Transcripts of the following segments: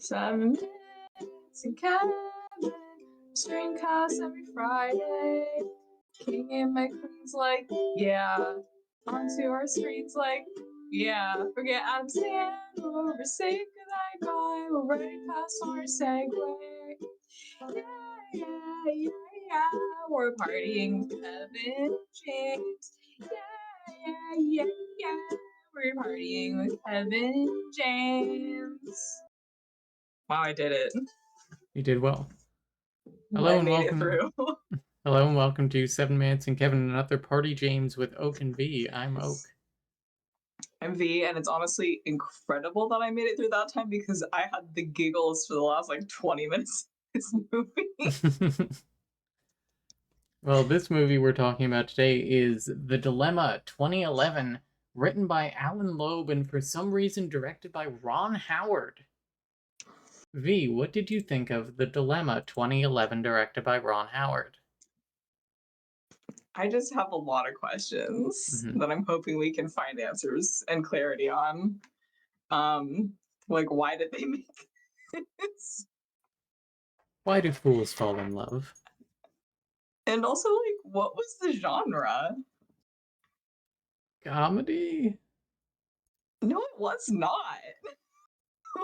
7 minutes and Kevin. Screencast every Friday. King and my queen's like, yeah. Onto our screens like, yeah. Forget Adam Sandler, say goodnight, bye. We're right past our segue. Yeah. We're partying with Kevin James. Yeah. We're partying with Kevin James. Wow, I did it. You did well. I made it through. Hello and welcome to 7 Minutes and Kevin and Another Party James with Oak and V. I'm Oak. I'm V, and it's honestly incredible that I made it through that time because I had the giggles for the last 20 minutes of this movie. Well, this movie we're talking about today is The Dilemma 2011, written by Alan Loeb and for some reason directed by Ron Howard. V, what did you think of The Dilemma 2011, directed by Ron Howard? I just have a lot of questions that I'm hoping we can find answers and clarity on. Why did they make this? Why do fools fall in love? And also, what was the genre? Comedy? No, it was not.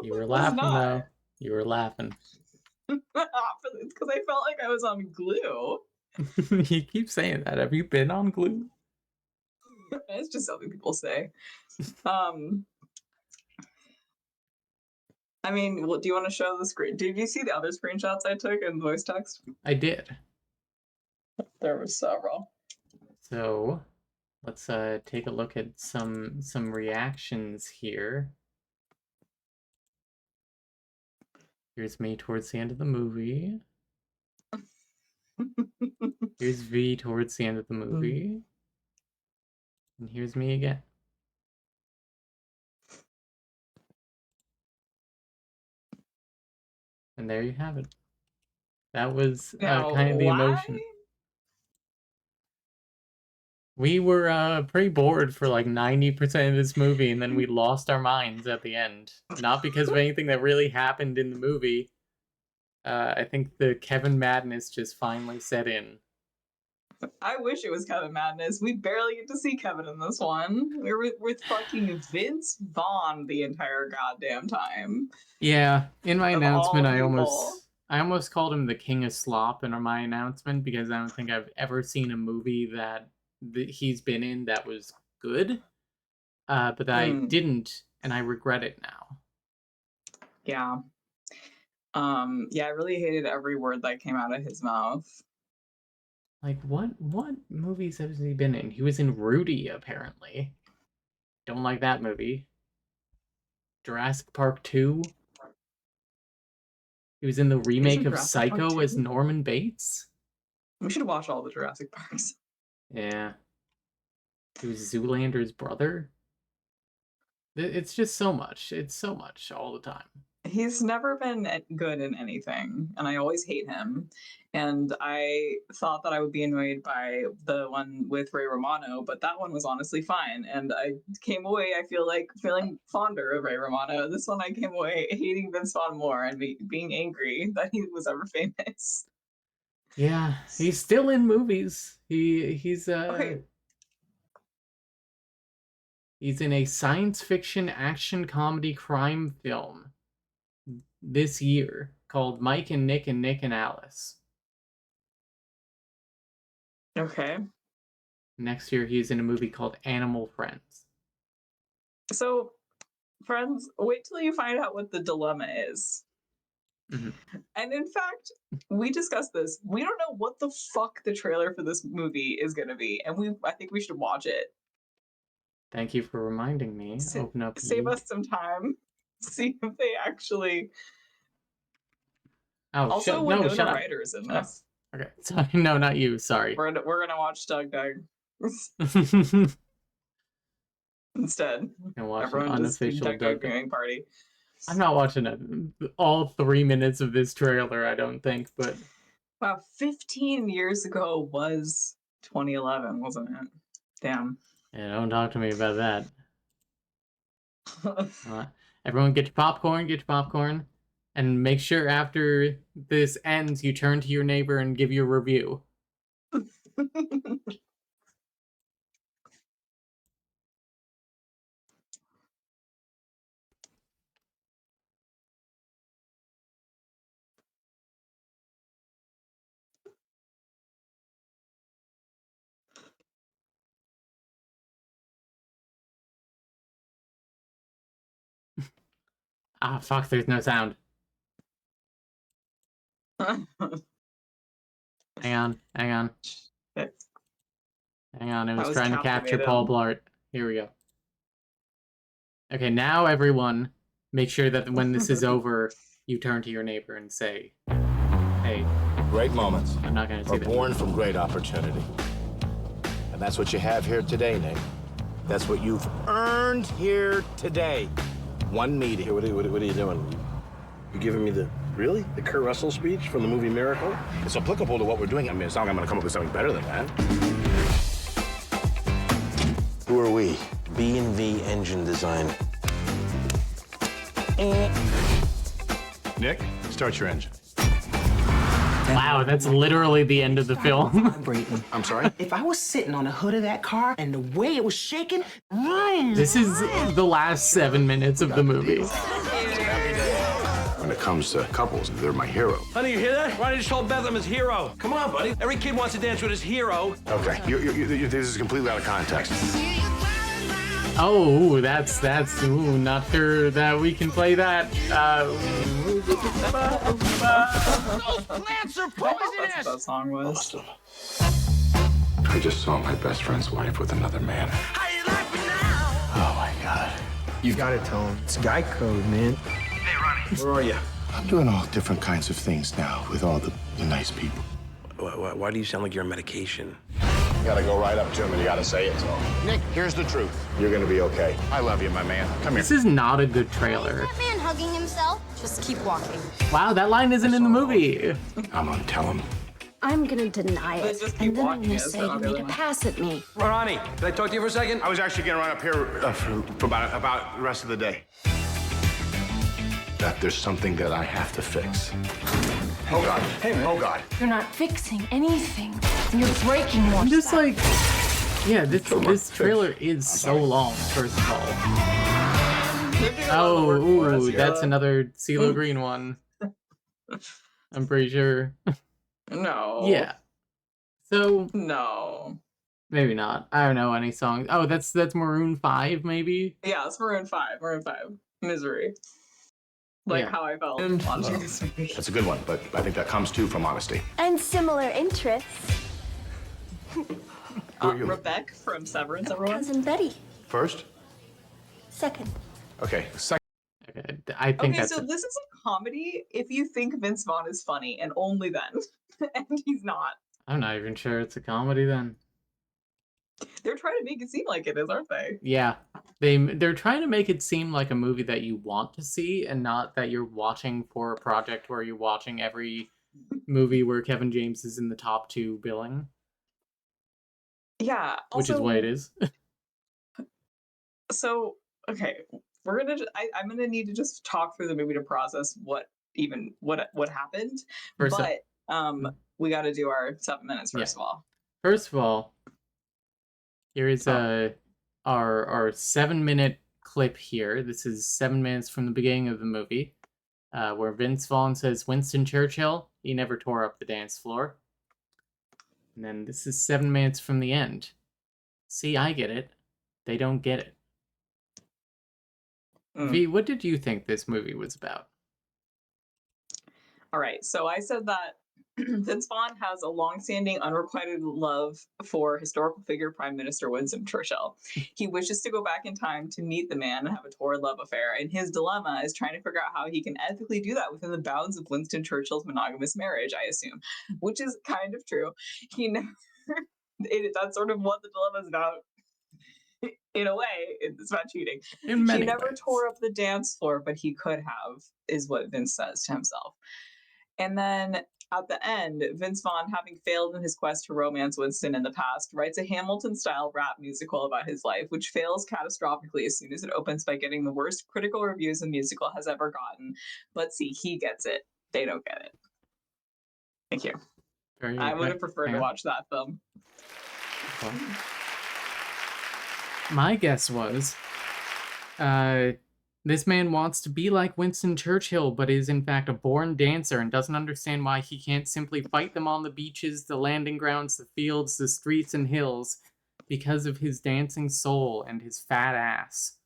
You were laughing, though. You were laughing. It's because I felt like I was on glue. You keep saying that. Have you been on glue? It's just something people say. I mean, do you want to show the screen? Did you see the other screenshots I took in voice text? I did. There were several. So, let's take a look at some reactions here. Here's me towards the end of the movie. Here's V towards the end of the movie. And here's me again. And there you have it. That was kind of the emotion. We were pretty bored for 90% of this movie, and then we lost our minds at the end. Not because of anything that really happened in the movie. I think the Kevin madness just finally set in. I wish it was Kevin madness. We barely get to see Kevin in this one. We're with fucking Vince Vaughn the entire goddamn time. Yeah, in my announcement, I almost called him the King of Slop in my announcement because I don't think I've ever seen a movie that he's been in that was good. But I didn't, and I regret it now. Yeah. Yeah, I really hated every word that came out of his mouth. What movies has he been in? He was in Rudy, apparently. Don't like that movie. Jurassic Park 2. He was in the remake of Psycho as Norman Bates. We should watch all the Jurassic Parks. Yeah. He was Zoolander's brother. It's just so much. It's so much all the time. He's never been good in anything, and I always hate him. And I thought that I would be annoyed by the one with Ray Romano, but that one was honestly fine. And I came away, I feel like, feeling fonder of Ray Romano. This one I came away hating Vince Vaughn more and being angry that he was ever famous. Yeah, he's still in movies. He's okay. He's in a science fiction action comedy crime film this year called Mike and Nick and Alice. Okay. Next year, he's in a movie called Animal Friends. So, friends, wait till you find out what the dilemma is. Mm-hmm. And in fact, we discussed this. We don't know what the fuck the trailer for this movie is going to be, and I think we should watch it. Thank you for reminding me. Open up. Save us some time. See if they actually. Oh, also, Winona Ryder is in this. Okay, sorry, no, not you. Sorry. We're gonna watch Doug. Instead, watch an unofficial Doug viewing party. I'm not watching all 3 minutes of this trailer, I don't think, but... Wow, 15 years ago was 2011, wasn't it? Damn. Yeah, don't talk to me about that. Everyone get your popcorn, And make sure after this ends, you turn to your neighbor and give your review. Ah, fuck, there's no sound. Hang on. Hang on, it was trying to capture Paul Blart. Here we go. Okay, now everyone, make sure that when this is over, you turn to your neighbor and say, hey. Great moments I'm not going to say that. Born from great opportunity. And that's what you have here today, Nick. That's what you've earned here today. One meeting. Hey, what are you doing? You giving me the Kurt Russell speech from the movie Miracle? It's applicable to what we're doing. I mean, it's not like I'm going to come up with something better than that. Who are we? B&V Engine Design. Nick, start your engine. Wow, that's literally the end of the film. I'm sorry? If I was sitting on the hood of that car and the way it was shaking, This is the last 7 minutes of the movie. When it comes to couples, they're my hero. Honey, you hear that? Ronnie just told Bethlehem his hero. Come on, buddy. Every kid wants to dance with his hero. Okay, this is completely out of context. Oh, that's not sure that we can play that. Those plants are poisonous! That song was. I just saw my best friend's wife with another man. How you like me now? Oh my God. You got it, Tone. It's guy code, man. Hey, Ronnie. Where are you? I'm doing all different kinds of things now with all the nice people. Why do you sound like you're on medication? You gotta go right up to him and you gotta say it to him. Nick, here's the truth. You're gonna be okay. I love you, my man. Come here. This is not a good trailer. That man hugging himself. Just keep walking. Wow, that line isn't in the movie. I'm gonna tell him. I'm gonna deny Let's it, just keep and then I'm walking, gonna it's say not you really made a much. pass at me. Ronnie, can I talk to you for a second? I was actually gonna run up here for about the rest of the day. That there's something that I have to fix. Oh God. Hey, man. Oh God. You're not fixing anything. You're breaking more I'm just stuff. like, yeah, this trailer is so long, first of all. Oh, ooh, that's another CeeLo Green one. I'm pretty sure. No. Yeah. So, No. maybe not. I don't know any songs. Oh, that's Maroon 5, maybe? Yeah, it's Maroon 5. Maroon 5. Misery. Like Yeah. how I felt watching this movie. That's a good one, but I think that comes too from honesty. And similar interests. Rebecca from Severance, everyone. Cousin Betty. First? Second. Okay. Second. Okay, I think Okay, that's so this is a comedy if you think Vince Vaughn is funny, and only then. And he's not. I'm not even sure it's a comedy then. They're trying to make it seem like it is, aren't they? Yeah. They're trying to make it seem like a movie that you want to see and not that you're watching for a project where you're watching every movie where Kevin James is in the top 2 billing, Yeah. which is what it is. So, okay, I'm gonna need to just talk through the movie to process what happened. First of- But we got to do our 7 minutes first Yeah. of all. First of all, here is our 7-minute clip here. This is 7 minutes from the beginning of the movie, where Vince Vaughn says, "Winston Churchill, he never tore up the dance floor." And then this is 7 minutes from the end. See, I get it. They don't get it. V, what did you think this movie was about? All right, so I said that Vince Vaughn has a longstanding, unrequited love for historical figure Prime Minister Winston Churchill. He wishes to go back in time to meet the man and have a torrid love affair, and his dilemma is trying to figure out how he can ethically do that within the bounds of Winston Churchill's monogamous marriage, I assume, which is kind of true. He never, that's sort of what the dilemma is about. In a way, it's about cheating. He never tore up the dance floor, but he could have, is what Vince says to himself. And then at the end, Vince Vaughn, having failed in his quest to romance Winston in the past, writes a Hamilton-style rap musical about his life, which fails catastrophically as soon as it opens by getting the worst critical reviews the musical has ever gotten. But see, he gets it. They don't get it. Thank you. I would have preferred to watch that film. Well, my guess was, this man wants to be like Winston Churchill, but is in fact a born dancer and doesn't understand why he can't simply fight them on the beaches, the landing grounds, the fields, the streets and hills, because of his dancing soul and his fat ass,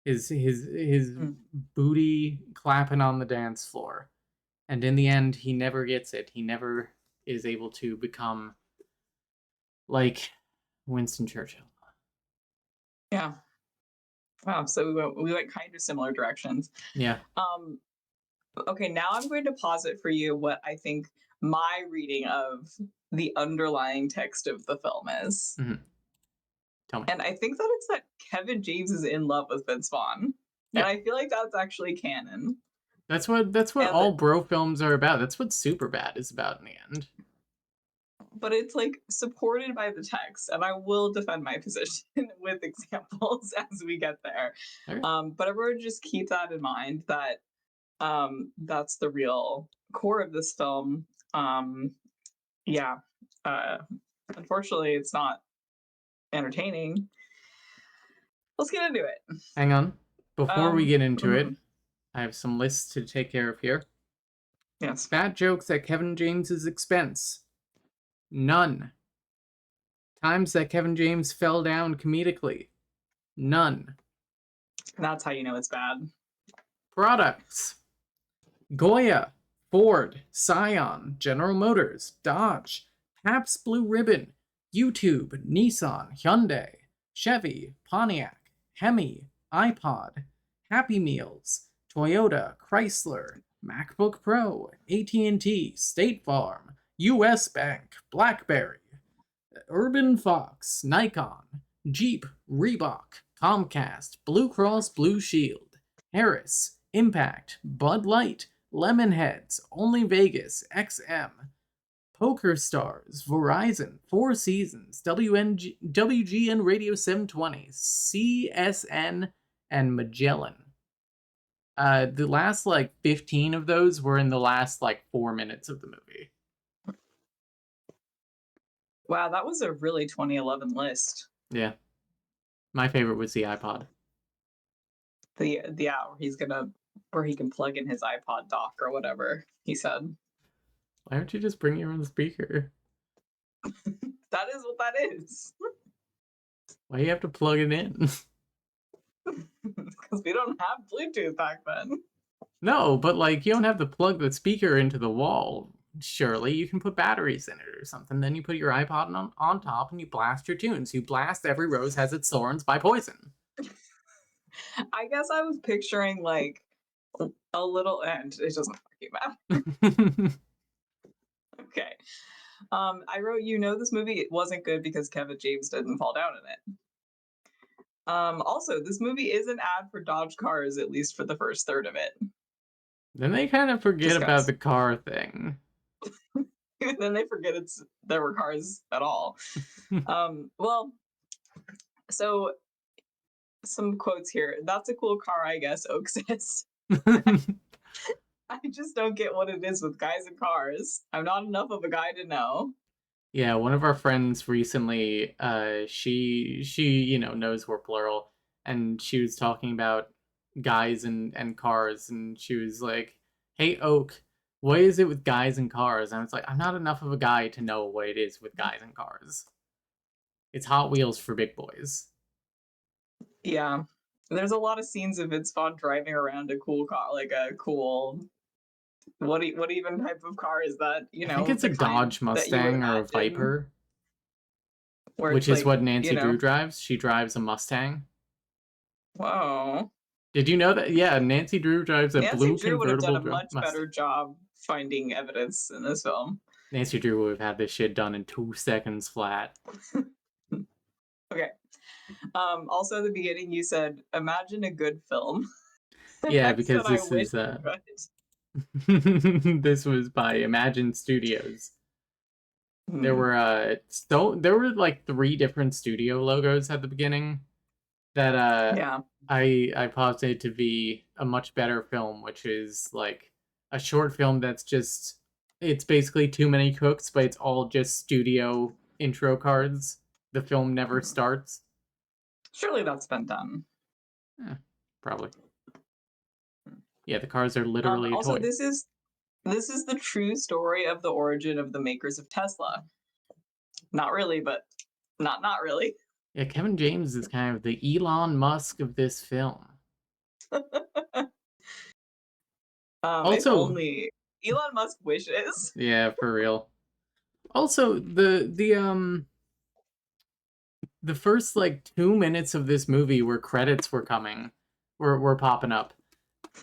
his booty clapping on the dance floor. And in the end, he never gets it. He never is able to become like Winston Churchill. Yeah. Wow, so we went kind of similar directions. Yeah. Okay, now I'm going to posit for you what I think my reading of the underlying text of the film is. Mm-hmm. Tell me. And I think that it's that Kevin James is in love with Vince Vaughn. Yeah. And I feel like that's actually canon. That's what all bro films are about. That's what Superbad is about in the end. But it's like supported by the text, and I will defend my position with examples as we get there. Okay. But everyone just keep that in mind, that that's the real core of this film. Yeah. Unfortunately, it's not entertaining. Let's get into it. Hang on. Before we get into it, mhm. I have some lists to take care of here. Yes. Fat jokes at Kevin James's expense. None. Times that Kevin James fell down comedically. None. That's how you know it's bad. Products. Goya, Ford, Scion, General Motors, Dodge, Pabst Blue Ribbon, YouTube, Nissan, Hyundai, Chevy, Pontiac, Hemi, iPod, Happy Meals, Toyota, Chrysler, MacBook Pro, AT&T, State Farm, US Bank, BlackBerry, Urban Fox, Nikon, Jeep, Reebok, Comcast, Blue Cross Blue Shield, Harris, Impact, Bud Light, Lemonheads, Only Vegas, XM, Poker Stars, Verizon, Four Seasons, WGN Radio 720, CSN, and Magellan. The last 15 of those were in the last 4 minutes of the movie. Wow, that was a really 2011 list. Yeah. My favorite was the iPod. Where he can plug in his iPod dock or whatever he said. Why don't you just bring your own speaker? That is what that is. Why do you have to plug it in? Because we don't have Bluetooth back then. No, but you don't have to plug the speaker into the wall. Surely you can put batteries in it or something. Then you put your iPod on top and you blast your tunes. You blast Every Rose Has Its Thorns by Poison. I guess I was picturing a little, and it doesn't fucking matter. Okay. I wrote, this movie wasn't good because Kevin James didn't fall down in it. Also, this movie is an ad for Dodge cars, at least for the first third of it. Then they kind of forget about the car thing. Then they forget there were cars at all. Well, so some quotes here. That's a cool car, I guess, Oak says. I just don't get what it is with guys and cars. I'm not enough of a guy to know. Yeah, one of our friends recently, she knows we're plural, and she was talking about guys and cars, and she was like, "Hey, Oak, what is it with guys and cars?" And I was like, I'm not enough of a guy to know what it is with guys and cars. It's Hot Wheels for big boys. Yeah. There's a lot of scenes of Vince Vaughn driving around a cool car, a cool... What even type of car is that? I think it's a Dodge Mustang or a Viper. Which is what Nancy Drew drives. She drives a Mustang. Whoa. Did you know that? Yeah, Nancy Drew drives a blue Nancy Drew would have convertible done a much better job finding evidence in this film. Nancy Drew would have had this shit done in 2 seconds flat. Okay. Also, at the beginning, you said, "Imagine a good film." Yeah, because this is This was by Imagine Studios. There were there were like 3 different studio logos at the beginning that Yeah. I posited to be a much better film, which is like a short film that's just, it's basically Too Many Cooks, but it's all just studio intro cards. The film never starts. Surely that's been done. Probably. Yeah, the cards are literally a Also, toy. this is the true story of the origin of the makers of Tesla. Not really, but not really. Yeah, Kevin James is kind of the Elon Musk of this film. If only Elon Musk wishes. Yeah, for real. Also, the first like 2 minutes of this movie where credits were popping up.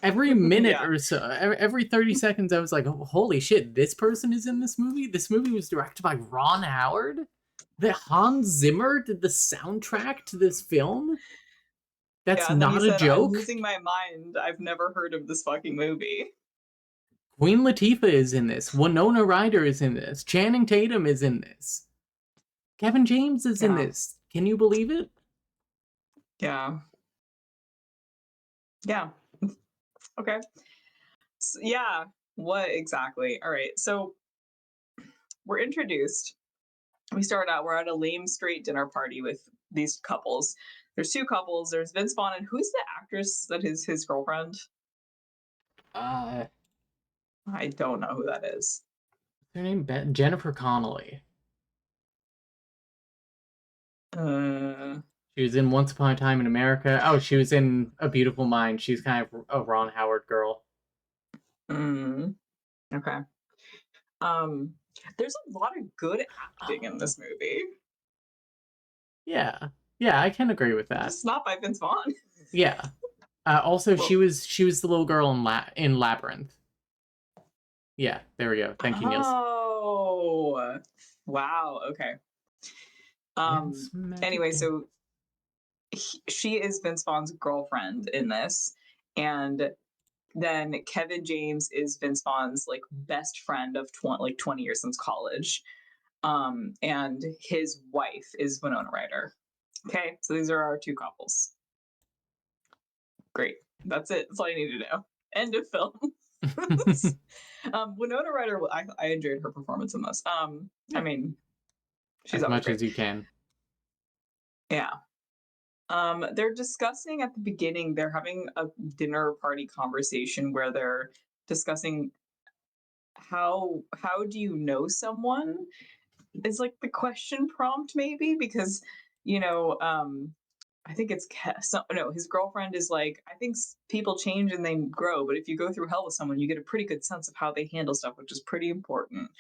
Every minute or so, every 30 seconds, I was like, oh, holy shit, this person is in this movie? This movie was directed by Ron Howard? That Hans Zimmer did the soundtrack to this film? That's not a joke? I'm losing my mind. I've never heard of this fucking movie. Queen Latifah is in this. Winona Ryder is in this. Channing Tatum is in this. Kevin James is in this. Can you believe it? Yeah. Yeah. Okay. So, yeah. What exactly? All right. So we're introduced. We start out, we're at a lame straight dinner party with these couples. There's 2 couples. There's Vince Vaughn, and who's the actress that is his girlfriend? I don't know who that is. Her name Jennifer Connelly. She was in Once Upon a Time in America. Oh, she was in A Beautiful Mind. She's kind of a Ron Howard girl. Okay. There's a lot of good acting in this movie. Yeah, I can agree with that. Just not by Vince Vaughn. Yeah. Also, she was the little girl in Labyrinth. Yeah, there we go. Thank you, Niels. Oh, wow. Okay. Anyway, so she is Vince Vaughn's girlfriend in this, and then Kevin James is Vince Vaughn's like best friend of 20 years since college, and his wife is Winona Ryder. Okay, so these are our 2 couples. Great, that's it. That's all you need to know. End of film. Winona Ryder, I enjoyed her performance in this. I mean, she's as much as you can. Yeah. They're discussing at the beginning, they're having a dinner party conversation where they're discussing how do you know someone is like the question prompt, maybe, because I think it's his girlfriend is like, I think people change and they grow, but if you go through hell with someone, you get a pretty good sense of how they handle stuff, which is pretty important.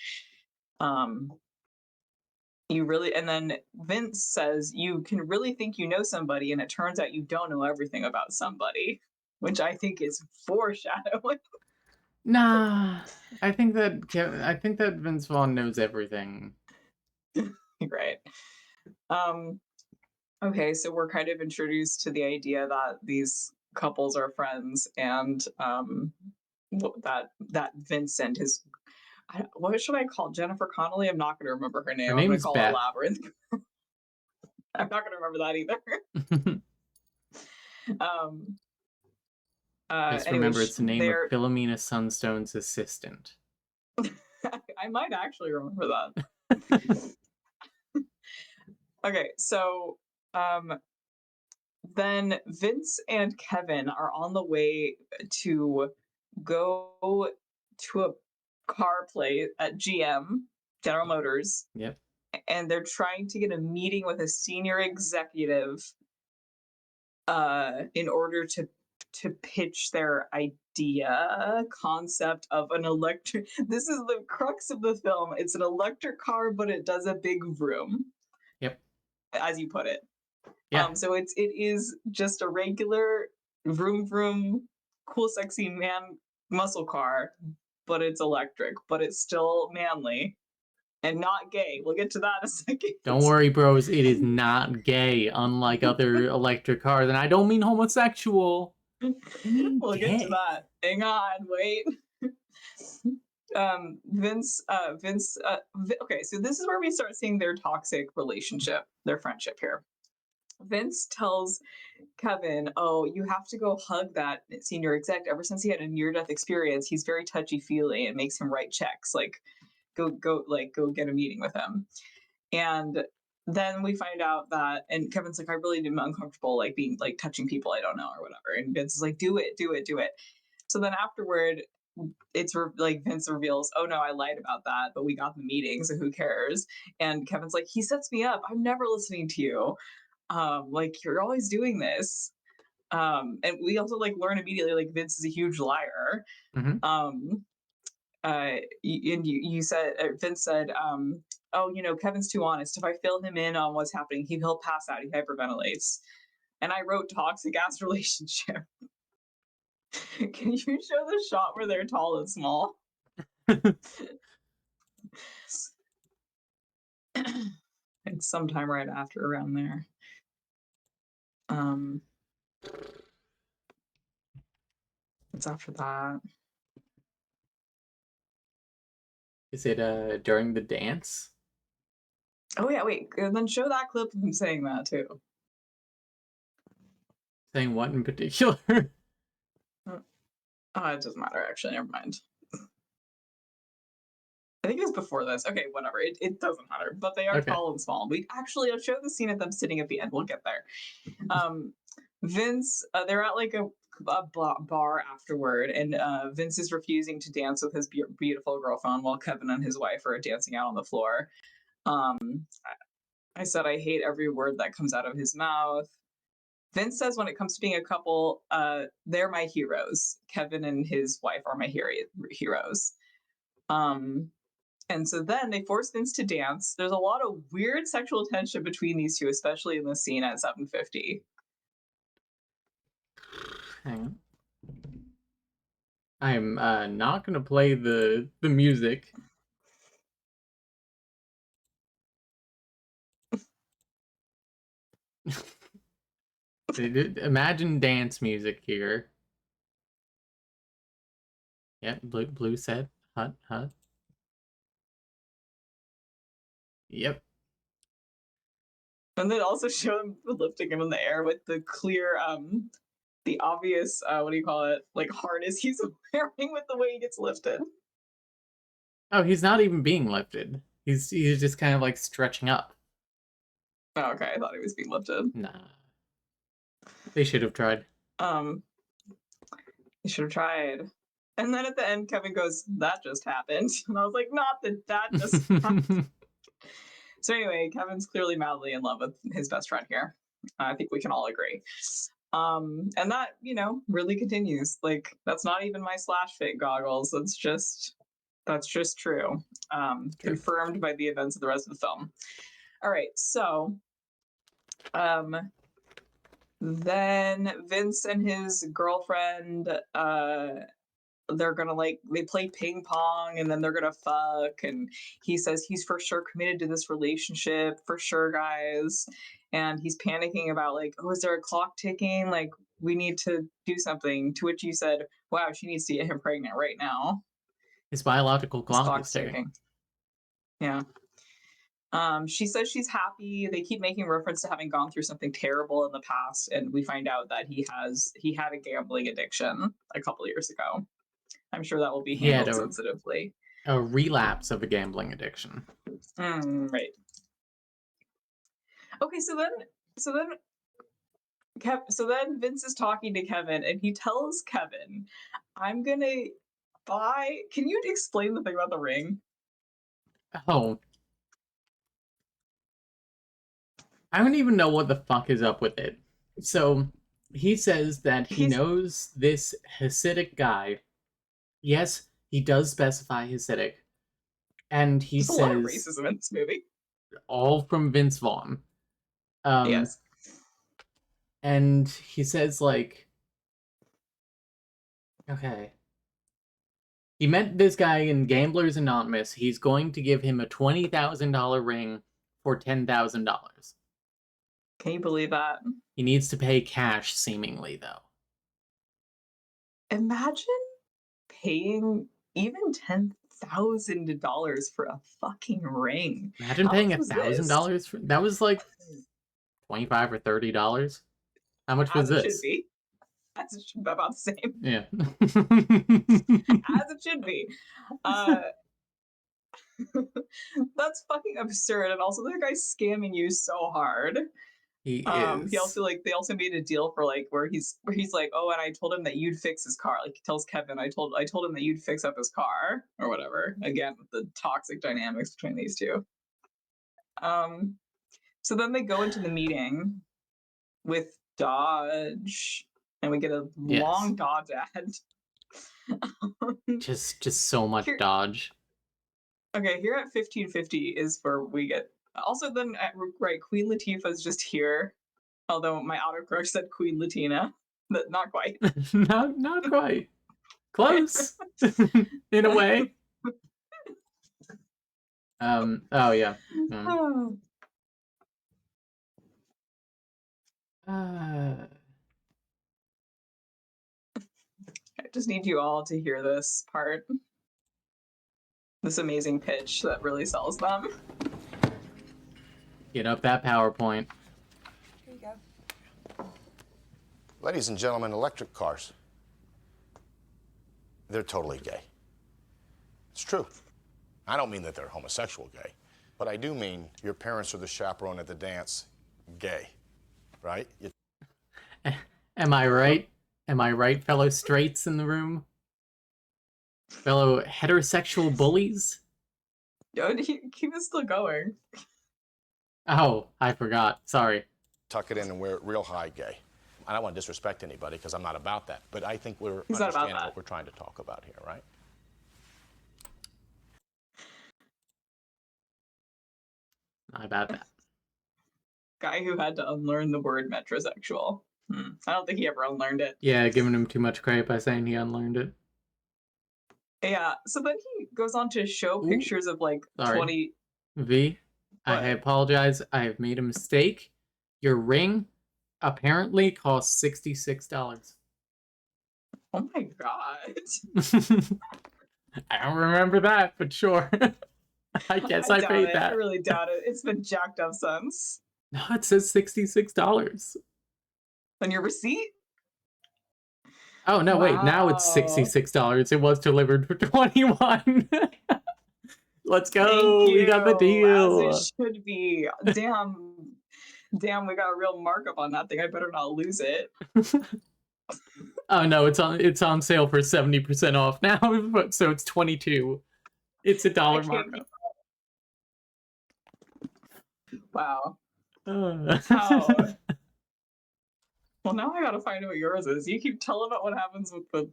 And then Vince says you can really think you know somebody, and it turns out you don't know everything about somebody, which I think is foreshadowing. Nah, I think that Vince Vaughn knows everything. Right. Okay, so we're kind of introduced to the idea that these couples are friends, and that Vincent is. What should I call Jennifer Connelly? I'm not going to remember her name. Her name I'm is going to call Beth. her Labyrinth. I'm not going to remember that either. Just remember, it's the name of Philomena Sunstone's assistant. I might actually remember that. Okay, so then Vince and Kevin are on the way to go to a car play at GM, General Motors. Yep. And they're trying to get a meeting with a senior executive in order to pitch their concept of an electric. This is the crux of the film. It's an electric car, but it does a big vroom. Yep. As you put it. Yeah. So it is just a regular vroom vroom, cool, sexy man muscle car, but it's electric, but it's still manly and not gay. We'll get to that in a second. Don't worry, bros. It is not gay, unlike other electric cars. And I don't mean homosexual. We'll get to that. Hang on, wait. Okay, so this is where we start seeing their toxic relationship, their friendship here. Vince tells Kevin, "Oh, you have to go hug that senior exec. Ever since he had a near-death experience, he's very touchy-feely and makes him write checks. Like, go get a meeting with him." And then we find out that, and Kevin's like, "I really am uncomfortable, like being like touching people I don't know or whatever." And Vince is like, "Do it, do it, do it." So then afterward, like Vince reveals, "Oh no, I lied about that, but we got the meeting, so who cares?" And Kevin's like, "He sets me up. I'm never listening to you. Like you're always doing this." And we also like learn immediately like Vince is a huge liar. Mhm. You said Vince said, "Oh, Kevin's too honest. If I fill him in on what's happening, he'll pass out. He hyperventilates." And I wrote toxic ass relationship. Can you show the shot where they're tall and small? It's sometime right after around there. It's after that. Is it during the dance? Oh yeah, wait. And then show that clip of him saying that too. Saying what in particular? It doesn't matter actually. Never mind. I think it was before this. Okay, whatever. It doesn't matter. But they are Okay. tall and small. I'll show the scene of them sitting at the end. We'll get there. Vince, they're at like a bar afterward, and Vince is refusing to dance with his beautiful girlfriend while Kevin and his wife are dancing out on the floor. I said I hate every word that comes out of his mouth. Vince says when it comes to being a couple, they're my heroes. Kevin and his wife are my heroes. And so then they force Vince to dance. There's a lot of weird sexual tension between these two, especially in the scene at 7:50. Hang on. I'm not gonna play the music. Imagine dance music here. Yep, blue set. Hut. Yep. And then also show him lifting him in the air with the clear, the obvious, what do you call it? Like harness he's wearing with the way he gets lifted. Oh, he's not even being lifted. He's just kind of like stretching up. Oh, okay, I thought he was being lifted. Nah. They should have tried. He should have tried. And then at the end, Kevin goes, "That just happened." And I was like, not that just happened. So anyway, Kevin's clearly madly in love with his best friend here. I think we can all agree. And that, really continues. Like, that's not even my slash fic goggles. That's just true. Confirmed by the events of the rest of the film. All right, so then Vince and his girlfriend, they're gonna they play ping pong and then they're gonna fuck, and he says he's for sure committed to this relationship, for sure, guys. And he's panicking about like, oh, is there a clock ticking? Like, we need to do something. To which you said, wow, she needs to get him pregnant right now. His biological clock is ticking. Yeah. She says she's happy. They keep making reference to having gone through something terrible in the past, and we find out that he had a gambling addiction a couple years ago. I'm sure that will be handled sensitively. A relapse of a gambling addiction. Right. Okay, so then Vince is talking to Kevin, and he tells Kevin, "I'm gonna buy." Can you explain the thing about the ring? Oh. I don't even know what the fuck is up with it. So, he says that he knows this Hasidic guy. Yes, he does specify Hasidic. And he says... There's a lot of racism in this movie. All from Vince Vaughn. Yes. And he says, like... Okay. He met this guy in Gamblers Anonymous. He's going to give him a $20,000 ring for $10,000. Can you believe that? He needs to pay cash, seemingly, though. Imagine paying even $10,000 for a fucking ring. Imagine How paying much was this? $1,000 for that. Was like $25 or $30. How much was As it should this? be. As it should be, about the same. Yeah. As it should be. That's fucking absurd. And also the guy's scamming you so hard. He He is. also they also made a deal for like where he's like, oh, and I told him that you'd fix his car. Like he tells Kevin, I told him that you'd fix up his car or whatever. Again, with the toxic dynamics between these two. So then they go into the meeting with Dodge, and we get a long Dodge ad. Just so much Dodge. Okay, here at 1550 is where we get. Also, then right, Queen Latifah is just here. Although my autocorrect said Queen Latina, but not quite. not quite. Close. In a way. Oh yeah. I just need you all to hear this part. This amazing pitch that really sells them. Get up that PowerPoint. Here you go. Ladies and gentlemen, electric cars. They're totally gay. It's true. I don't mean that they're homosexual gay, but I do mean your parents are the chaperone at the dance gay, right? Am I right? Am I right, fellow straights in the room? Fellow heterosexual bullies? Yo, he was still going. Oh, I forgot. Sorry. Tuck it in and wear it real high gay. I don't want to disrespect anybody because I'm not about that, but I think we're He's not about understanding that. what we're trying to talk about here, right? Not about that. Guy who had to unlearn the word metrosexual. I don't think he ever unlearned it. Yeah, giving him too much credit by saying he unlearned it. Yeah, so then he goes on to show pictures of like Sorry. 20. V, I apologize. I have made a mistake. Your ring apparently costs $66. Oh my god. I don't remember that, but sure. I guess I doubt paid it. that. I really doubt it. It's been jacked up since. No, it says $66. On your receipt? Oh no, wait, now it's $66. It was delivered for $21. Let's go. Thank you. We got the deal. As it should be. Damn, we got a real markup on that thing. I better not lose it. Oh no, it's on sale for 70% off now, so it's $22. It's a $1 markup. Wow. Oh. Well, now I gotta find out what yours is. You keep telling about what happens with the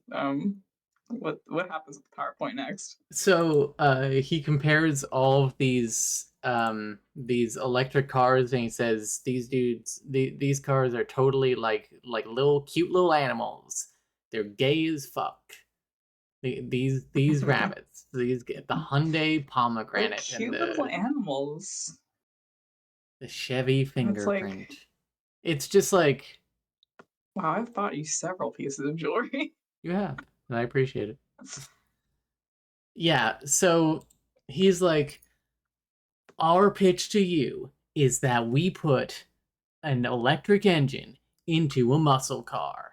what happens with the PowerPoint next. So he compares all of these electric cars, and he says these cars are totally like little cute little animals. They're gay as fuck. These rabbits, the Hyundai Pomegranate, Cute and little animals. the Chevy fingerprint. Like, it's just like, wow, I've bought you several pieces of jewelry. you have, and I appreciate it. Yeah, so he's like, our pitch to you is that we put an electric engine into a muscle car.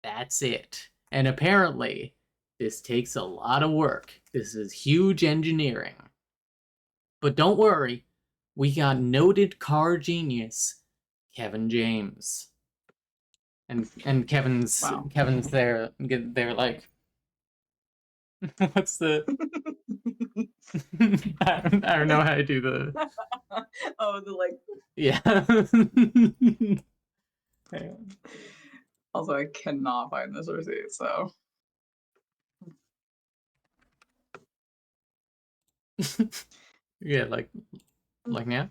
That's it. And apparently, this takes a lot of work. This is huge engineering. But don't worry, we got noted car genius, Kevin James. And Kevin's there. They're like, what's the? I don't know how to do the. Oh, the like. Yeah. Also, I cannot find this receipt, so. Yeah, like now.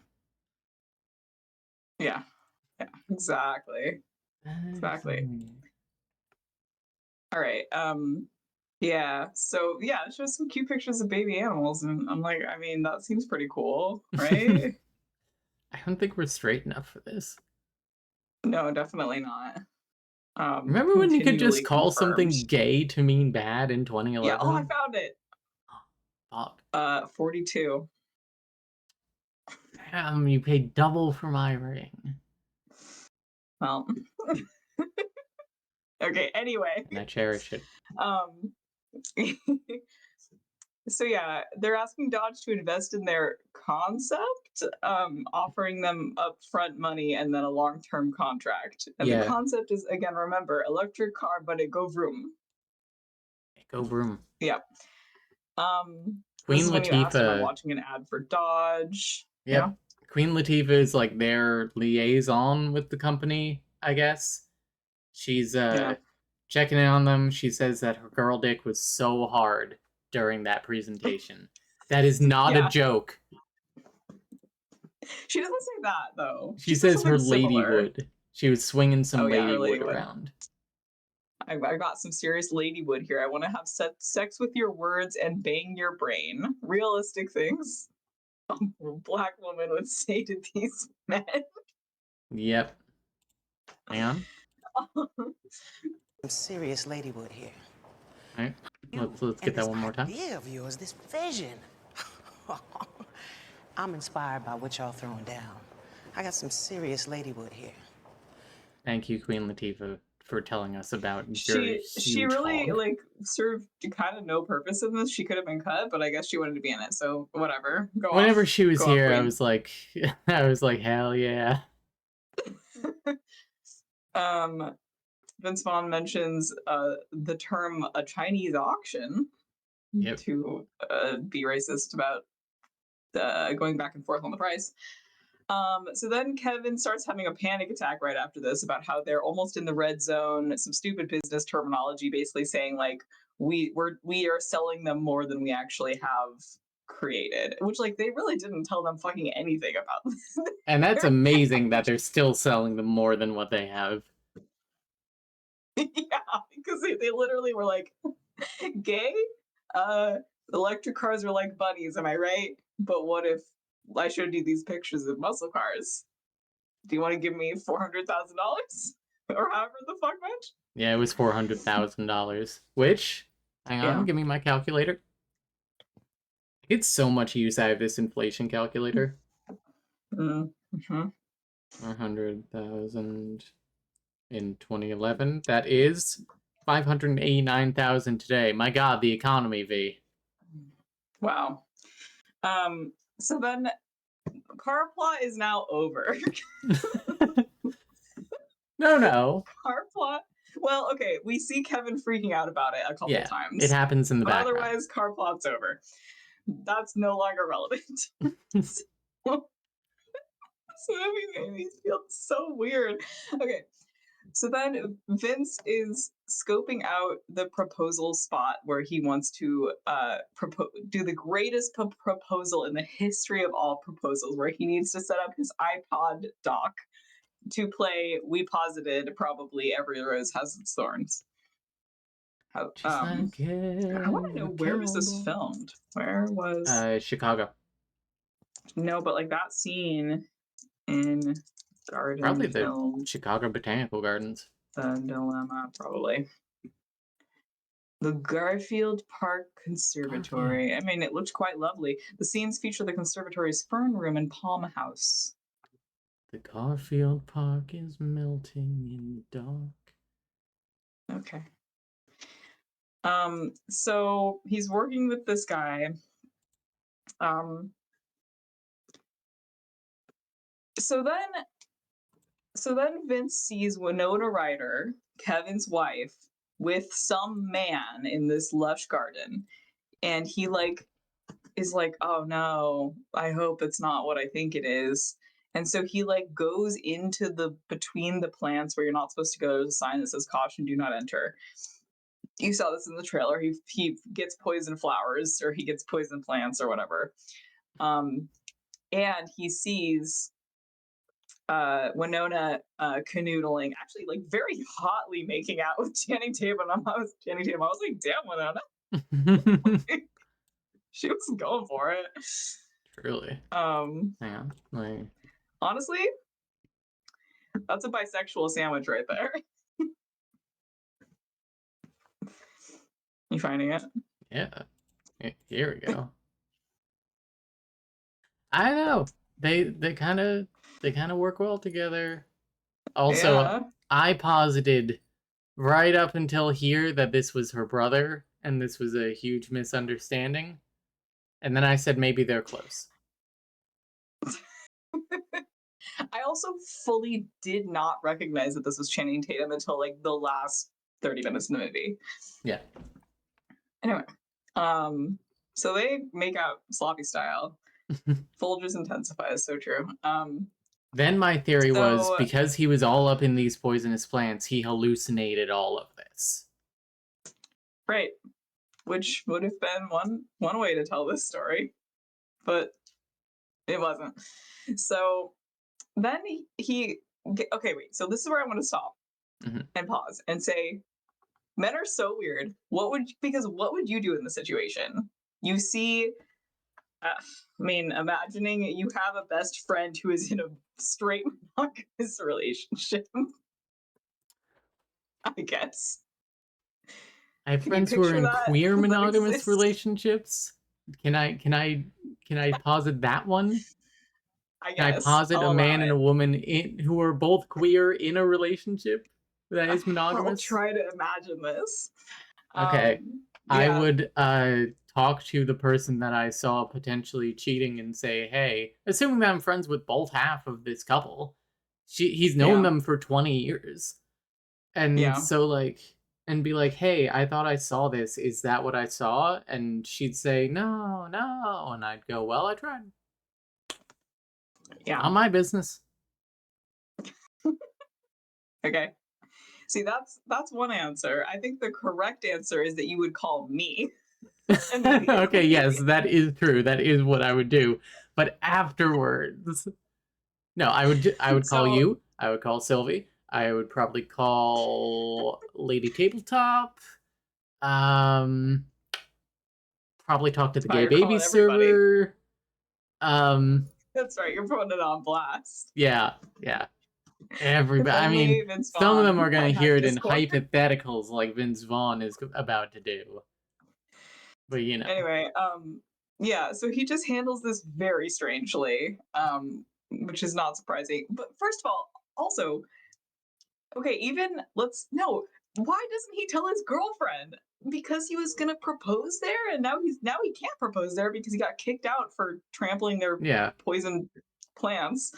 Yeah, exactly. All right. Yeah. So yeah, it's just some cute pictures of baby animals, and I'm like, I mean, that seems pretty cool, right? I don't think we're straight enough for this. No, definitely not. Remember when you could just continually call something confirmed. gay to mean bad in Yeah, 2011? oh, I found it. Fuck. 42. Damn, you paid double for my ring. Well, okay, anyway. And I cherish it. Um, so yeah, they're asking Dodge to invest in their concept, offering them upfront money and then a long-term contract. And the Yeah. concept is, again, remember, electric car, but it go vroom. Go vroom. Yeah. This Queen is when you asked if I'm Latifah. watching an ad for Dodge. Yep. Yeah. Queen Latifah is like their liaison with the company, I guess. She's checking in on them. She says that her girl dick was so hard during that presentation. That is not Yeah. a joke. She doesn't say that though. She says says her something lady similar. would. She was swinging some Oh, yeah, her lady lady wood would. around. I got some serious ladywood here. I want to have sex with your words and bang your brain. Realistic things a Black woman would say to these men. Yep. Hang on. Some serious ladywood here. All right. Let's get that one more time. This idea of yours, this vision. I'm inspired by what y'all throwing down. I got some serious ladywood here. Thank you, Queen Latifah, for telling us about your She huge really hog. like served kind of no purpose in this. She could have been cut, but I guess she wanted to be in it. So whatever. Go off. Whenever she was Go off, here, I queen. was like, hell yeah. Vince Vaughn mentions the term a Chinese auction Yep. to be racist about going back and forth on the price. So then Kevin starts having a panic attack right after this about how they're almost in the red zone, some stupid business terminology, basically saying like we are selling them more than we actually have created, which like they really didn't tell them fucking anything about. And that's amazing that they're still selling them more than what they have. Yeah, because they literally were like, gay? Electric cars are like bunnies, am I right? But what if I showed you these pictures of muscle cars? Do you want to give me $400,000? Or however the fuck much? Yeah, it was $400,000. Which, hang on, Yeah. give me my calculator. I get so much use out of this inflation calculator. Mm-hmm. 100,000 in 2011. That is 589,000 today. My God, the economy, V. Wow. So then car plot is now over. No. Car plot. Well, okay, we see Kevin freaking out about it a couple Yeah, times. it happens in the but background. otherwise, car plot's over. That's no longer relevant. This movie made me feel so weird. Okay, so then Vince is scoping out the proposal spot where he wants to do the greatest proposal in the history of all proposals, where he needs to set up his iPod dock to play "We Posited," probably "Every Rose Has Its Thorns." I want to know, where was this filmed? Where was Chicago. No, but like that scene in Garden Probably the film, Chicago Botanical Gardens. The Dilemma, probably. The Garfield Park Conservatory. I mean, it looked quite lovely. The scenes feature the conservatory's fern room and palm house. The Garfield Park is melting in the dark. Okay. So he's working with this guy. So then Vince sees Winona Ryder, Kevin's wife, with some man in this lush garden, and he is like, oh no, I hope it's not what I think it is. And so he goes into between the plants where you're not supposed to go. There's a sign that says caution, do not enter. You saw this in the trailer. He gets poison flowers, or he gets poison plants, or whatever. And he sees Winona canoodling, actually very hotly making out with Channing Tatum. I was like, damn, Winona. She was going for it. Truly. Hang on. Honestly, that's a bisexual sandwich right there. You finding it? Yeah. Here we go. I don't know. They kind of work well together. Also, Yeah. I posited right up until here that this was her brother and this was a huge misunderstanding. And then I said maybe they're close. I also fully did not recognize that this was Channing Tatum until like the last 30 minutes in the movie. Yeah. Anyway, so they make out sloppy style. Folgers intensifies, so true. Then my theory was So- because he was all up in these poisonous plants, he hallucinated all of this. Right. Which would have been one way to tell this story. But it wasn't. So then okay, wait. So this is where I want to stop Mhm. and pause and say, men are so weird. Because what would you do in the situation? You see, imagining you have a best friend who is in a straight monogamous relationship. I guess. I have Can you friends who are picture in that? queer Does that monogamous exist? relationships. Can I posit that one? I Can I guess. posit I'll a man allow and it. a woman who are both queer in a relationship that is I'll monogamous? try to imagine this. Okay. I yeah. would talk to the person that I saw potentially cheating and say, hey, assuming that I'm friends with both half of this couple, he's known Yeah. them for 20 years. And Yeah. so like, and be like, hey, I thought I saw this. Is that what I saw? And she'd say, no. And I'd go, well, I tried. Yeah. Not my business. Okay. See, that's one answer. I think the correct answer is that you would call me. Okay, yes, that is true. That is what I would do. But afterwards, no, I would call So- you. I would call Sylvie. I would probably call Lady Tabletop. Probably talk to the Wow, gay you're baby calling everybody. server. That's right. You're putting it on blast. Yeah. If Everybody. I only mean, Vince some of them Vaughn are gonna had hear it in Discord. hypotheticals, like Vince Vaughn is about to do. But you know. Anyway, yeah, so he just handles this very strangely, which is not surprising. But first of all, also, okay, why doesn't he tell his girlfriend? Because he was gonna propose there, and now he can't propose there because he got kicked out for trampling their Yeah. poison plants.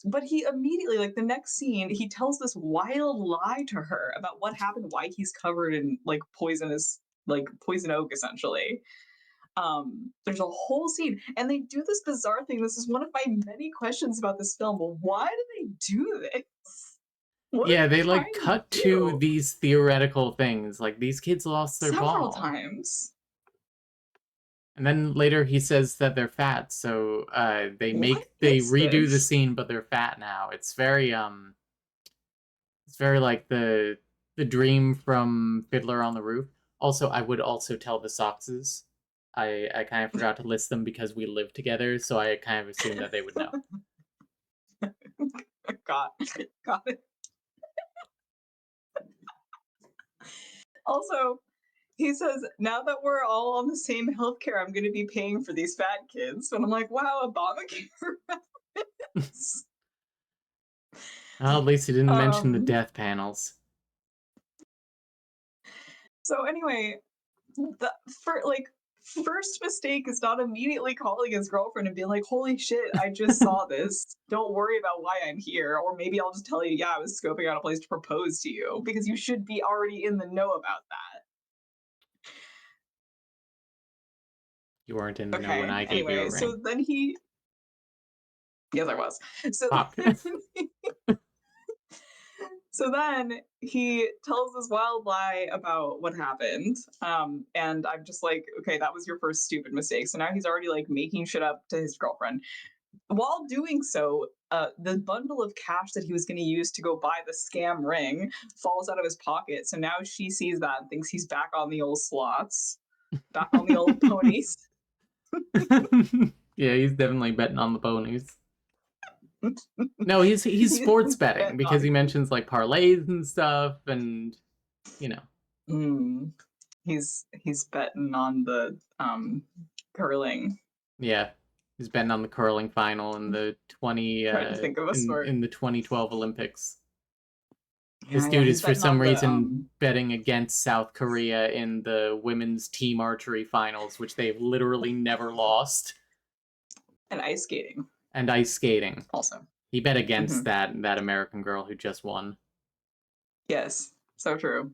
But he immediately, like the next scene, he tells this wild lie to her about what happened, why he's covered in like poison oak, essentially. There's a whole scene, and they do this bizarre thing. This is one of my many questions about this film. Why do they do this? What Yeah, are they like trying to cut do? to these theoretical things. Like these kids lost their Several ball. times. And then later he says that they're fat, so they What is redo the this? scene, but they're fat now. It's very like the dream from Fiddler on the Roof. Also, I would also tell the Soxes. I kind of forgot to list them because we live together, so I kind of assumed that they would know. Got it. Also, he says, now that we're all on the same healthcare, I'm going to be paying for these fat kids. And I'm like, wow, Obamacare reference. Well, at least he didn't mention the Um, death panels. So anyway, the first mistake is not immediately calling his girlfriend and being like, holy shit, I just saw this. Don't worry about why I'm here. Or maybe I'll just tell you, yeah, I was scoping out a place to propose to you, because you should be already in the know about that. You weren't in the know Okay. when I gave you a Anyway, ring. so then he. Yes, I was. So Fuck. So then he tells this wild lie about what happened. And I'm just like, okay, that was your first stupid mistake. So now he's already like making shit up to his girlfriend. While doing so, the bundle of cash that he was going to use to go buy the scam ring falls out of his pocket. So now she sees that and thinks he's back on the old slots, back on the old ponies. Yeah, he's definitely betting on the ponies. No, he's sports betting betting because on- he mentions like parlays and stuff, and you know. he's betting on the curling. Yeah. He's betting on the curling final in the Trying to think of a sport. in the 2012 Olympics. Yeah, This dude he's is for betting some on the, reason betting against South Korea in the women's team archery finals, which they've literally never lost. and ice skating And ice skating. also. He bet against that American girl who just won. Yes, so true.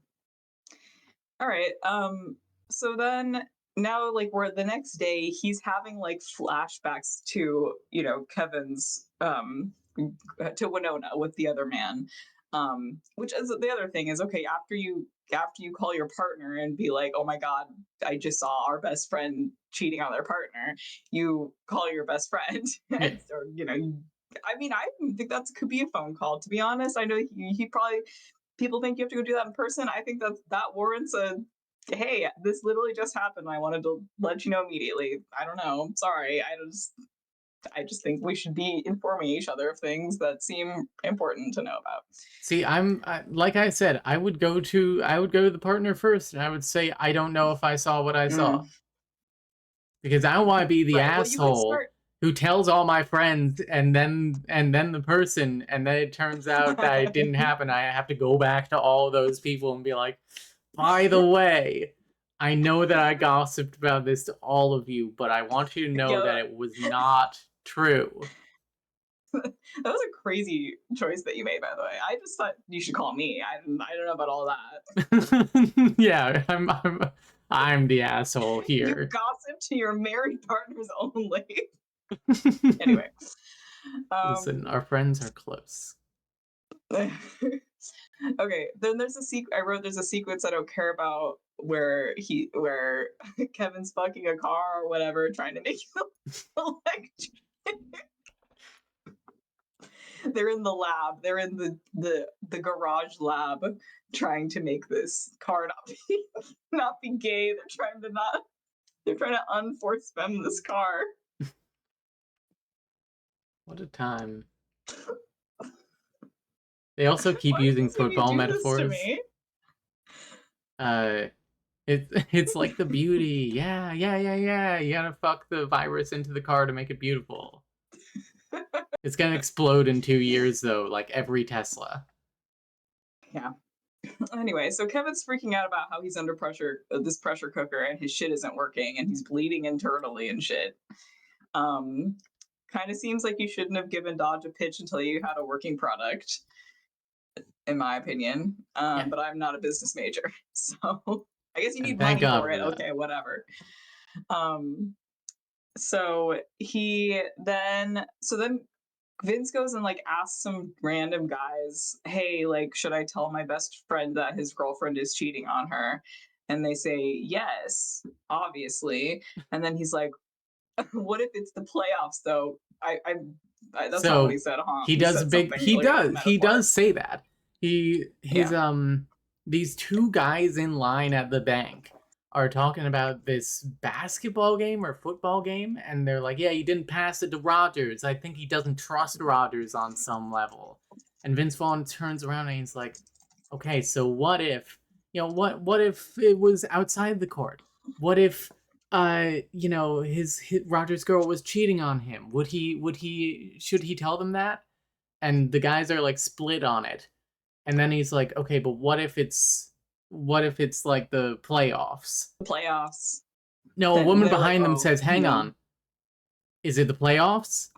All right. So then now, like, we're the next day, he's having like flashbacks to, you know, Kevin's to Winona with the other man. Which is the other thing is, okay, after you call your partner and be like, oh my god, I just saw our best friend cheating on their partner, you call your best friend. Yeah. Or, you know, I mean, I think that could be a phone call, to be honest. I know he probably, people think you have to go do that in person. I think that warrants a, hey, this literally just happened. I wanted to let you know immediately. I don't know. Sorry. I just think we should be informing each other of things that seem important to know about. See, like I said, I would go to the partner first, and I would say, I don't know if I saw what I saw, because I don't want to be the Right, well, you could asshole start- who tells all my friends, and then the person, and then it turns out that it didn't happen. I have to go back to all those people and be like, by the way, I know that I gossiped about this to all of you, but I want you to know that it was not true. That was a crazy choice that you made, by the way. I just thought you should call me. I don't know about all that. Yeah, I'm the asshole You here. gossip to your married partners only. Anyway. Listen, our friends are close. Okay, then there's there's a sequence I don't care about where Kevin's fucking a car or whatever, trying to make it electric. They're in the lab. They're in the garage lab trying to make this car not be gay. They're trying to unforce femme this car. What a time. They also keep Why using does he football do this to metaphors. me? It's like the beauty. Yeah. You gotta fuck the virus into the car to make it beautiful. It's gonna explode in 2 years, though, like every Tesla. Yeah. Anyway, so Kevin's freaking out about how he's under pressure, this pressure cooker, and his shit isn't working, and he's bleeding internally and shit. Kind of seems like you shouldn't have given Dodge a pitch until you had a working product, in my opinion. Yeah. But I'm not a business major, so I guess you need thank money God for it. for that. Okay, whatever. So then Vince goes and like asks some random guys, hey, like, should I tell my best friend that his girlfriend is cheating on her? And they say yes, obviously. And then he's like, what if it's the playoffs though? That's not what he said, huh? He does said big something he like a does metaphor. say that. These two guys in line at the bank are talking about this basketball game or football game, and they're like, yeah, he didn't pass it to Rodgers. I think he doesn't trust Rodgers on some level. And Vince Vaughn turns around and he's like, okay, so what if, what if it was outside the court? What if his Rodgers' girl was cheating on him? Should he tell them that? And the guys are like split on it. And then he's like, okay, but what if it's like the playoffs? The playoffs. No, a woman behind like, them says, hang on. Is it the playoffs?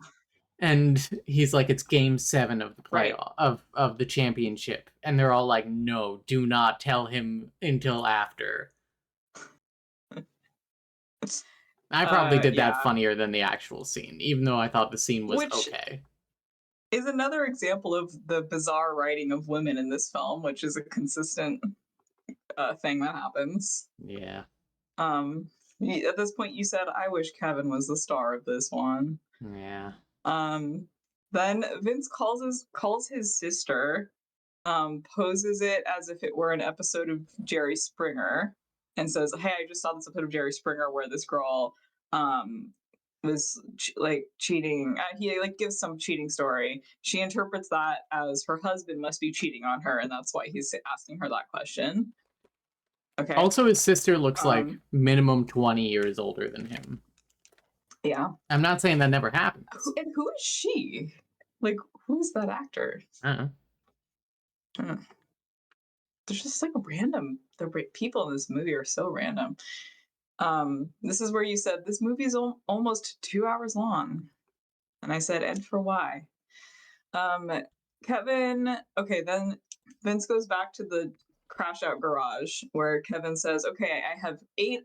And he's like, it's game 7 of the playoff of the championship. And they're all like, no, do not tell him until after. I probably did that funnier than the actual scene, even though I thought the scene was okay. Is another example of the bizarre writing of women in this film, which is a consistent thing that happens. Yeah. At this point, you said, I wish Kevin was the star of this one. Yeah. Then Vince calls his sister, poses it as if it were an episode of Jerry Springer, and says, hey, I just saw this episode of Jerry Springer where this girl was cheating. He like gives some cheating story. She interprets that as her husband must be cheating on her, and that's why he's asking her that question. Okay. Also, his sister looks like Um, minimum 20 years older than him. Yeah. I'm not saying that never happens. And who is she? Like, who's that actor? I don't know. Hmm. There's just like random. People in this movie are so random. This is where you said this movie is almost 2 hours long, and I said, "And for why?" Kevin. Okay, then Vince goes back to the crash out garage where Kevin says, "Okay, I have 8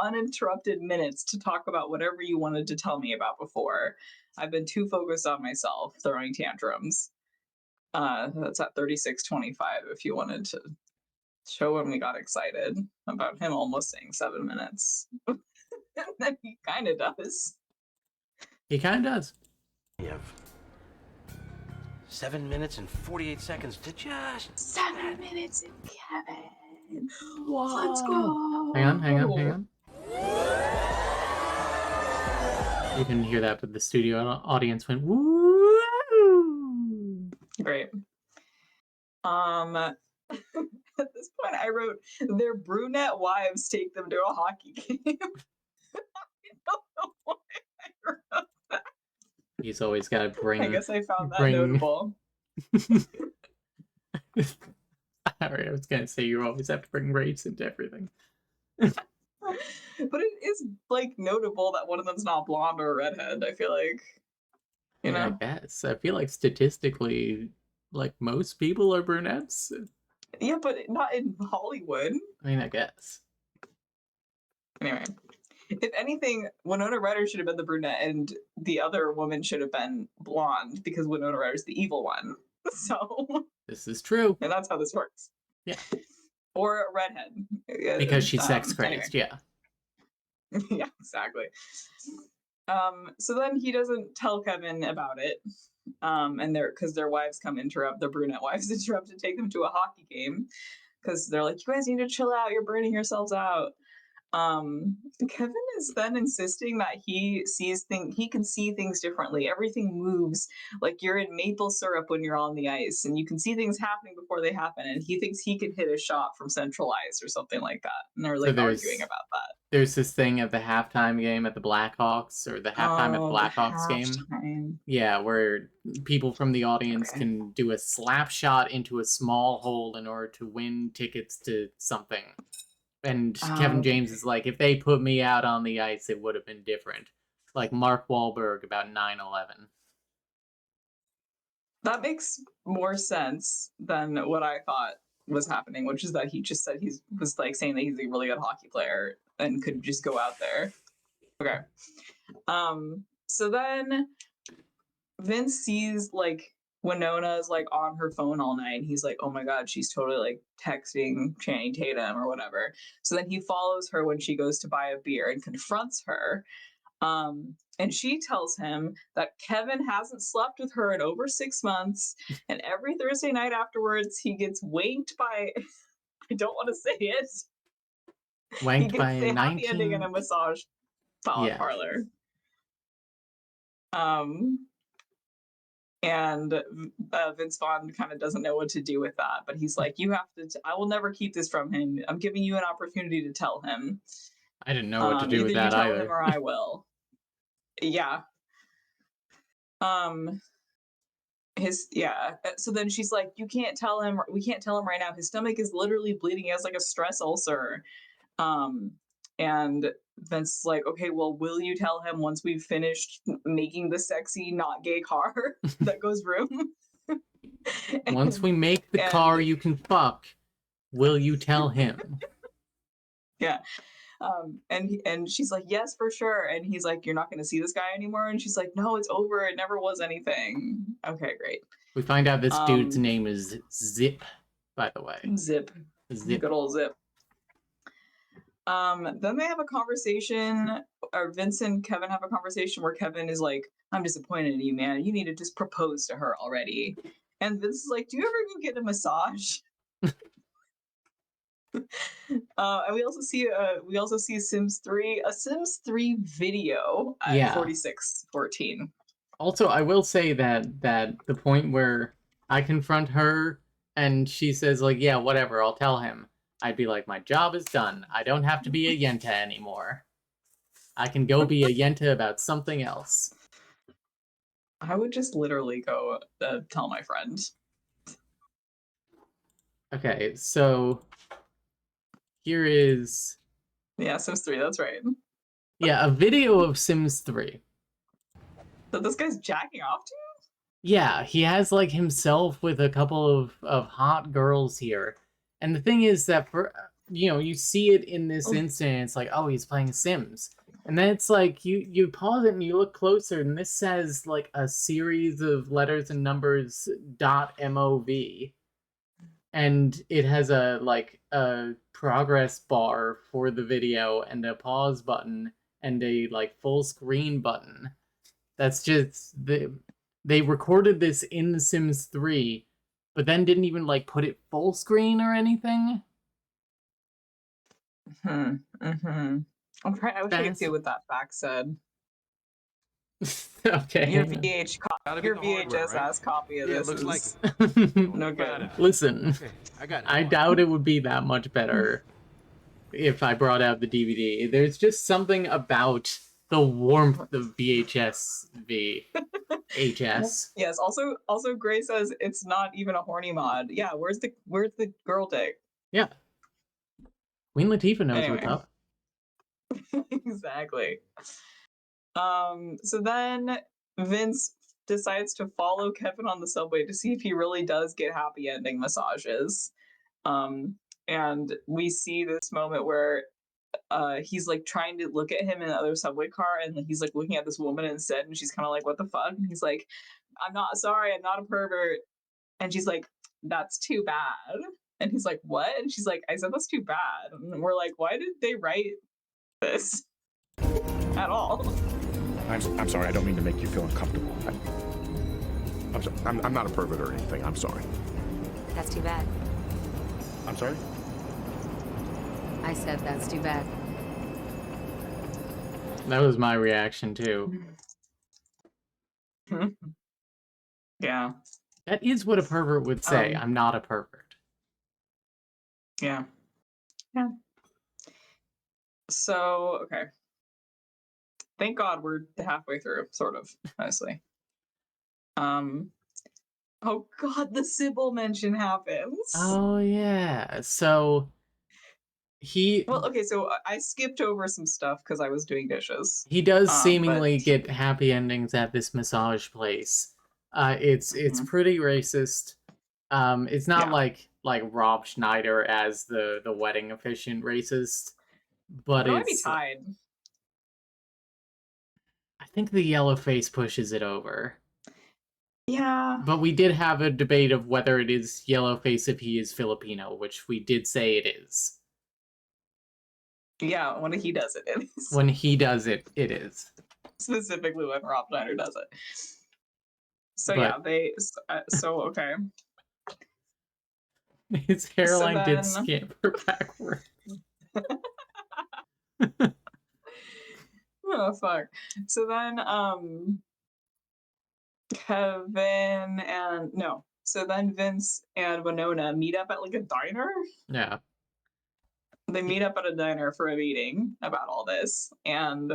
uninterrupted minutes to talk about whatever you wanted to tell me about before. I've been too focused on myself, throwing tantrums." That's at 36:25. If you wanted to show when we got excited about him almost saying 7 minutes. And then he kind of does. He kind of does. You have 7 minutes and 48 seconds to just... 7 minutes in Kevin. Whoa. Let's go. Hang on. You can hear that, but the studio audience went, woo! Great. At this point, I wrote, their brunette wives take them to a hockey game. I don't know why I wrote that. He's always got to bring... I guess I found that bring- notable. Sorry, I was going to say you always have to bring race into everything. But it is like notable that one of them's not blonde or a redhead. I feel like, you Yeah, know, I guess. I feel like statistically, like most people are brunettes. yeah, but not in Hollywood. I mean, I guess. Anyway, if anything, Winona Ryder should have been the brunette, and the other woman should have been blonde because Winona Ryder's the evil one. So, This is true. and that's how this works. Yeah. Or a redhead Because she's sex anyway. crazed, yeah. Yeah, exactly. So then he doesn't tell Kevin about it. And because their wives come interrupt, their brunette wives interrupt to take them to a hockey game because they're like, you guys need to chill out, you're burning yourselves out. Kevin is then insisting that he can see things differently. Everything moves like you're in maple syrup when you're on the ice, and you can see things happening before they happen. And he thinks he can hit a shot from central ice or something like that. And they're like arguing about that. There's this thing at the halftime game at the Blackhawks, or the halftime at the Blackhawks game. Yeah, where people from the audience can do a slap shot into a small hole in order to win tickets to something. And Kevin James is like, if they put me out on the ice, it would have been different. Like Mark Wahlberg about 9/11. That makes more sense than what I thought was happening, which is that he just said was like saying that he's a really good hockey player and could just go out there. Okay. So then Vince sees like Winona's like on her phone all night, and he's like, oh my god, she's totally like texting Channing Tatum or whatever. So then he follows her when she goes to buy a beer and confronts her. And she tells him that Kevin hasn't slept with her in over 6 months, and every Thursday night afterwards he gets wanked by I don't want to say it. Wanked by a 19... happy ending in a massage parlor. And Vince Vaughn kind of doesn't know what to do with that, but he's like, you have to, I will never keep this from him. I'm giving you an opportunity to tell him. I didn't know what to do with either that you tell either. him or I will. Yeah. So then she's like, we can't tell him right now. His stomach is literally bleeding. He has like a stress ulcer. And Vince is like, okay, well, will you tell him once we've finished making the sexy, not gay car that goes vroom? Once we make the car you can fuck, will you tell him? Yeah. And she's like, yes, for sure. And he's like, you're not going to see this guy anymore? And she's like, no, it's over. It never was anything. Okay, great. We find out this dude's name is Zip, by the way. Zip. Good old Zip. Then they have a conversation, or Vince and Kevin have a conversation where Kevin is like, I'm disappointed in you, man. You need to just propose to her already. And Vince is like, do you ever go get a massage? And we also see a Sims 3 video at 46:14. Also, I will say that the point where I confront her and she says like, yeah, whatever, I'll tell him. I'd be like, my job is done. I don't have to be a Yenta anymore. I can go be a Yenta about something else. I would just literally go tell my friend. Okay, so here is Yeah, Sims 3, that's right. a video of Sims 3. So this guy's jacking off to Yeah, he has like himself with a couple of hot girls here. And the thing is that for you see it in this instant, it's like, oh, he's playing Sims. And then it's like you pause it and you look closer, and this says like a series of letters and numbers .mov. And it has a progress bar for the video and a pause button and a like full screen button. That's just they recorded this in The Sims 3, but then didn't even like put it full screen or anything. I wish I could see what that fax said. Okay. Your Gotta be your the hardware, VHS right? ass copy of Yeah, it this looks like is no Got good. it. Listen, Okay, I got it. I doubt it would be that much better if I brought out the DVD. There's just something about the warmth of VHS VHS. Yes. Also, Gray says it's not even a horny mod. Yeah. Where's the girl dick? Yeah. Queen Latifah knows Anyway. what's up. Exactly. So then Vince decides to follow Kevin on the subway to see if he really does get happy ending massages. And we see this moment where he's like trying to look at him in the other subway car, and he's like looking at this woman instead, and she's kind of like, what the fuck? And he's like, I'm not a pervert. And she's like, that's too bad. And he's like, what? And she's like, I said that's too bad. And we're like, why did they write this at all? I'm sorry. I don't mean to make you feel uncomfortable. I'm not a pervert or anything. I'm sorry. That's too bad. I'm sorry? I said that's too bad. That was my reaction too. Yeah. That is what a pervert would say. I'm not a pervert. Yeah. Yeah. So, okay. Thank God we're halfway through, sort of, honestly. Oh God, the Sybil mention happens. Oh yeah. So Well, okay, so I skipped over some stuff because I was doing dishes. he does seemingly but get happy endings at this massage place. It's pretty racist. It's not like Rob Schneider as the wedding officiant racist, but I might be it's tied. I think the yellow face pushes it over. Yeah. But we did have a debate of whether it is yellow face if he is Filipino, which we did say it is. Yeah, when he does it, it is. When he does it, it is. Specifically when Rob Schneider does it. So But- yeah, they so okay. His hairline then- did scamper backward. Oh fuck. So then so then Vince and Winona meet up at like a diner. Yeah. They meet up at a diner for a meeting about all this. And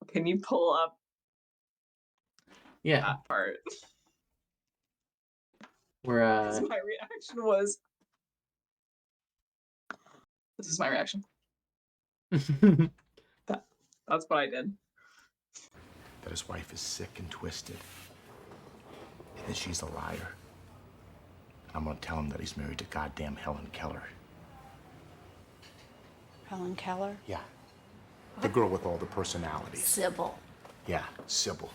can you pull up Yeah. that part? We're Because my reaction was this is my reaction. That's what I did. That his wife is sick and twisted. And that she's a liar. I'm gonna tell him that he's married to goddamn Helen Keller. Helen Keller? Yeah. The girl with all the personalities. Sybil. Yeah, Sybil.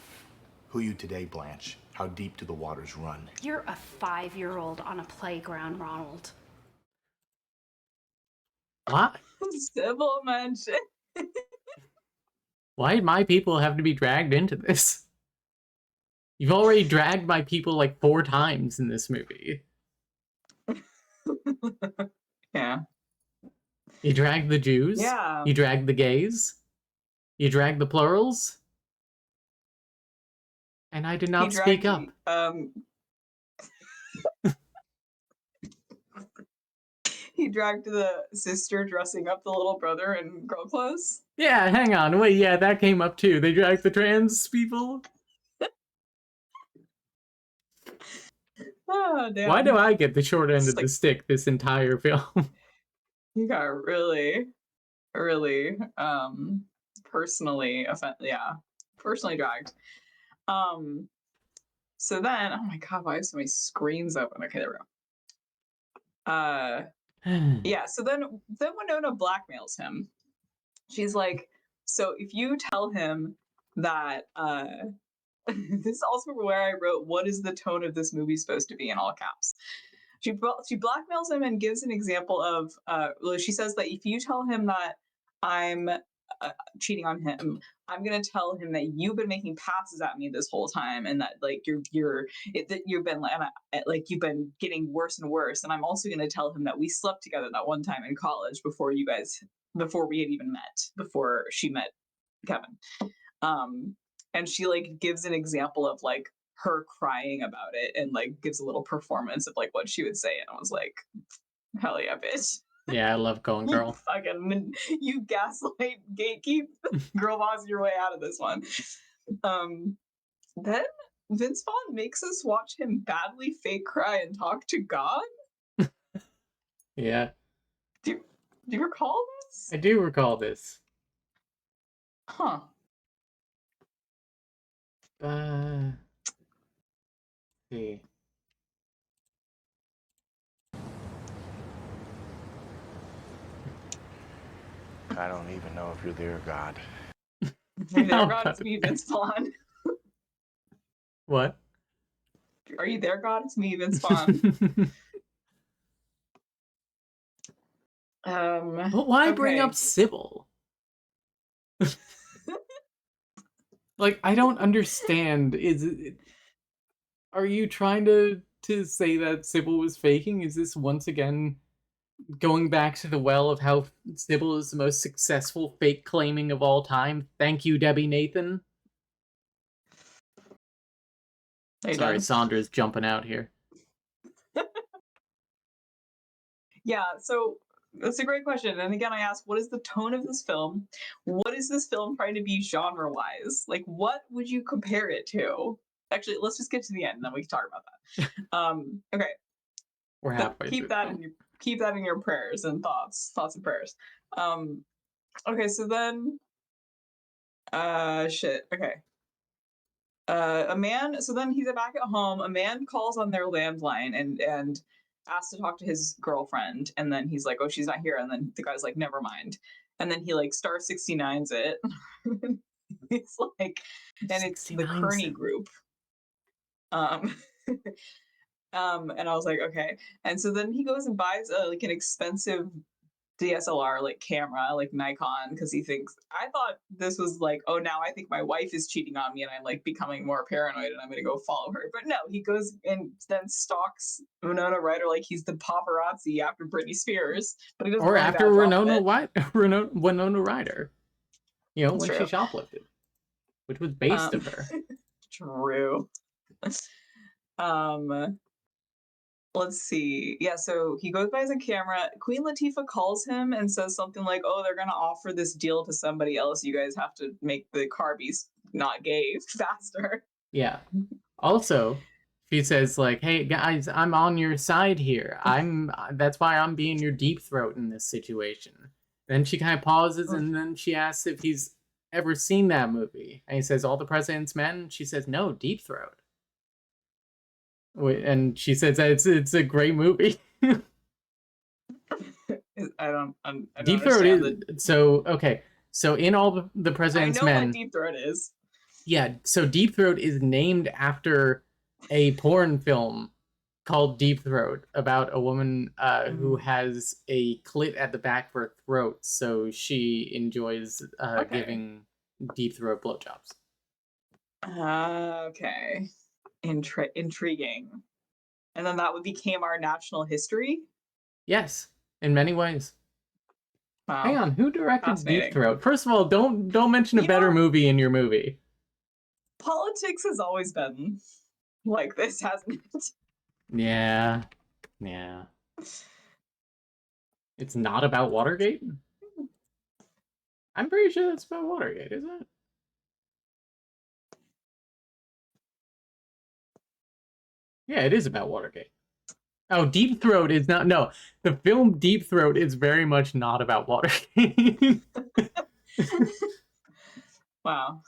Who you today, Blanche? How deep do the waters run? You're a 5-year-old on a playground, Ronald. What? Sybil mention. Why did my people have to be dragged into this? You've already dragged my people like 4 times in this movie. Yeah. You dragged the Jews. Yeah. You dragged the gays. You dragged the plurals. And I did not speak up. he dragged the sister dressing up the little brother in girl clothes. Yeah, hang on. Wait, yeah, that came up too. They dragged the trans people? Oh, damn. Why do I get the short end It's of the like- stick this entire film? You got really, really personally personally dragged. So then, oh my god, why have so many screens open? Okay, there we go. Yeah, so then Winona blackmails him. She's like, so if you tell him that this is also where I wrote, what is the tone of this movie supposed to be, in all caps. She blackmails him and gives an example of she says that if you tell him that I'm cheating on him, I'm gonna tell him that you've been making passes at me this whole time, and that like you've been like you've been getting worse and worse. And I'm also gonna tell him that we slept together that one time in college before we had even met, before she met Kevin. And she like gives an example of like her crying about it, and like gives a little performance of like what she would say, and I was like, hell yeah, bitch. Yeah, I love Gone Girl. You gaslight, gatekeep, girl boss your way out of this one. Then Vince Vaughn makes us watch him badly fake cry and talk to God. Yeah. Do you recall this? I do recall this. Huh. See. I don't even know if you're there, God. There, God, it's me, Vince Vaughn. What? Are you there, God? It's me, Vince Vaughn. But why bring okay. up Sybil? Like, I don't understand. Are you trying to say that Sybil was faking? Is this once again going back to the well of how Sybil is the most successful fake claiming of all time? Thank you, Debbie Nathan. Sorry, done? Sandra's jumping out here. Yeah, so that's a great question. And again, I ask, what is the tone of this film? What is this film trying to be genre-wise? Like, what would you compare it to? Actually, let's just get to the end, and then we can talk about that. Okay. We're halfway keep through that the in your keep that in your prayers and thoughts and prayers. Okay, so then okay. A man, so then he's back at home. A man calls on their landline and asks to talk to his girlfriend, and then he's like, oh, she's not here, and then the guy's like, never mind. And then he like star 69s it. It's like, and it's the Kearney group. And I was like, okay. And so then he goes and buys like an expensive DSLR like camera, like Nikon, because he thinks, I thought this was like, oh, now I think my wife is cheating on me and I'm like becoming more paranoid and I'm gonna go follow her. But no, he goes and then stalks Winona Ryder like he's the paparazzi after Britney Spears. But he doesn't Or really after Winona Ryder. You know, That's when true. she shoplifted. Which was based of her. True. Let's see. Yeah, so he goes buys a camera. Queen Latifah calls him and says something like, oh, they're gonna offer this deal to somebody else. You guys have to make the car be not gay faster. Yeah. Also, she says like, hey guys, I'm on your side here. That's why I'm being your deep throat in this situation. Then she kind of pauses and then she asks if he's ever seen that movie. And he says, All the President's Men. She says, no, Deep Throat. And she says that it's a great movie. I don't Deep Throat is so in All the President's Men. I know what Deep Throat is. Yeah, so Deep Throat is named after a porn film called Deep Throat about a woman who has a clit at the back of her throat, so she enjoys giving deep throat blowjobs. Okay. Intriguing. And then that became our national history? Yes, in many ways. Wow. Hang on, who directed Deep Throat? First of all, don't mention a better movie in your movie. Politics has always been like this, hasn't it? Yeah. It's not about Watergate? I'm pretty sure that's about Watergate, isn't it? Yeah, it is about Watergate. Oh, Deep Throat is not. No, the film Deep Throat is very much not about Watergate. Wow.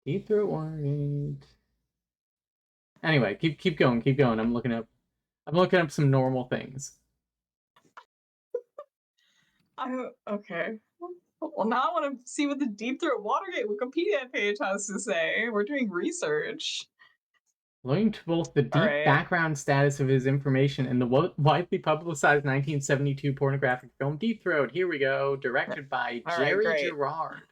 Deep Throat Watergate. Anyway, keep going, keep going. I'm looking up some normal things. Okay. Well, now I want to see what the Deep Throat Watergate Wikipedia page has to say. We're doing research. Looking to both the deep Alright. background status of his information and the widely publicized 1972 pornographic film Deep Throat. Here we go. Directed by All right, Jerry great. Gerard.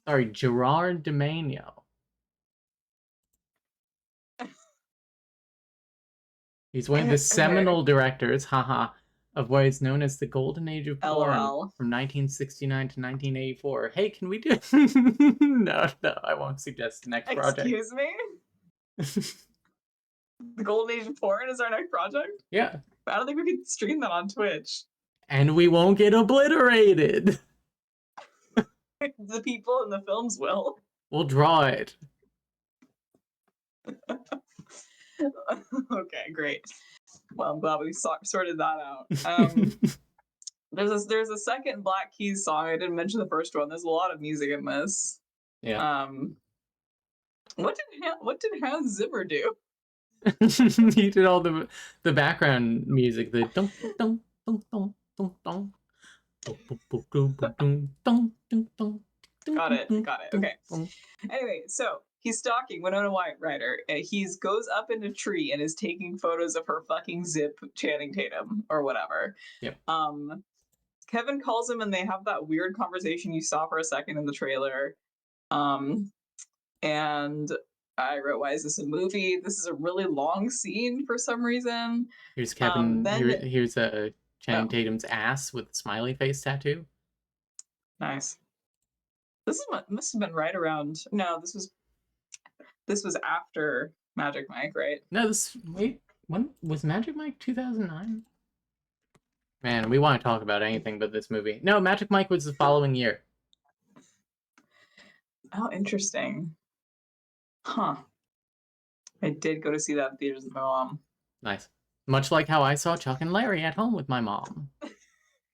Sorry, Gerard DeManio. He's one of the Okay. seminal directors, haha, of what is known as the Golden Age of porn LOL. from 1969 to 1984. Hey, can we do... No, I won't suggest the next project. Excuse me? The Golden Age of Porn is our next project? Yeah. I don't think we can stream that on Twitch. And we won't get obliterated. The people in the films will. We'll draw it. Okay, great. Well, I'm glad we sorted that out. There's a second Black Keys song. I didn't mention the first one. There's a lot of music in this. Yeah. What did Hans Zimmer do? He did all the background music. The dum dum dum dum dum dum. Got it. Okay. Anyway, so he's stalking Winona Ryder. He goes up in a tree and is taking photos of her fucking zip Channing Tatum or whatever. Yep. Kevin calls him and they have that weird conversation you saw for a second in the trailer. And I wrote, why is this a movie? This is a really long scene for some reason. Here's Kevin. Here's Channing Tatum's ass with a smiley face tattoo. Nice. Must have been right around. No, this was after Magic Mike, right? No, when was Magic Mike 2009? Man, we want to talk about anything but this movie. No, Magic Mike was the following year. Oh, interesting. Huh. I did go to see that in theaters with my mom. Nice. Much like how I saw Chuck and Larry at home with my mom.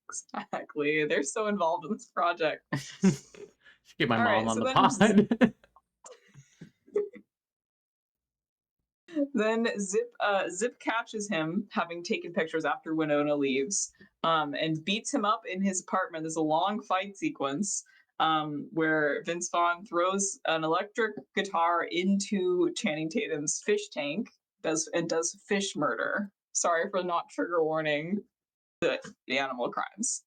Exactly. They're so involved in this project. Should get my mom on the pod. Then Zip catches him having taken pictures after Winona leaves, and beats him up in his apartment. There's a long fight sequence where Vince Vaughn throws an electric guitar into Channing Tatum's fish tank, does fish murder. Sorry for not trigger warning the animal crimes.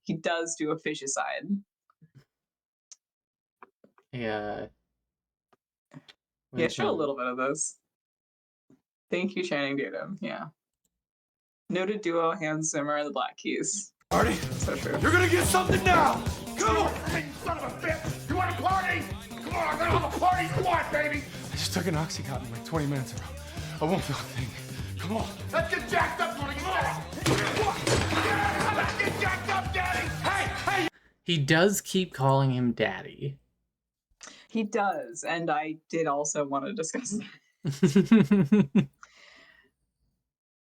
He does do a fishicide. Yeah. Yeah, show a little bit of this. Thank you, Channing Tatum. Yeah. Noted duo Hans Zimmer and the Black Keys. Party? So true. You're gonna get something now! Come on! Hey, you son of a bitch! You want a party? Come on, I'm gonna have a party squad, baby! I just took an Oxycontin like 20 minutes ago. I won't feel a thing. Come on. Let's get jacked up, buddy! Come on! Let's get jacked up, Daddy! Hey! He does keep calling him Daddy. He does, and I did also want to discuss that.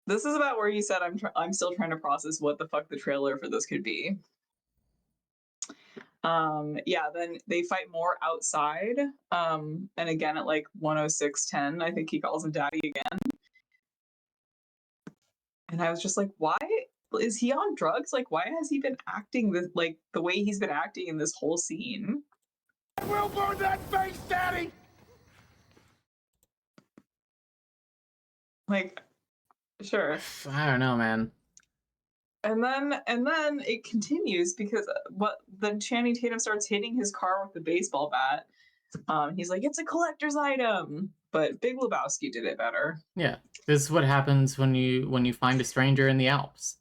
This is about where you said I'm still trying to process what the fuck the trailer for this could be. Yeah, then they fight more outside. And again at like 106:10, I think he calls him Daddy again. And I was just like, why is he on drugs? Like, why has he been acting this like the way he's been acting in this whole scene? We'll burn that face, Daddy! Like, sure. I don't know, man. And then it continues because then Channing Tatum starts hitting his car with the baseball bat. He's like, it's a collector's item, but Big Lebowski did it better. Yeah, this is what happens when you find a stranger in the Alps.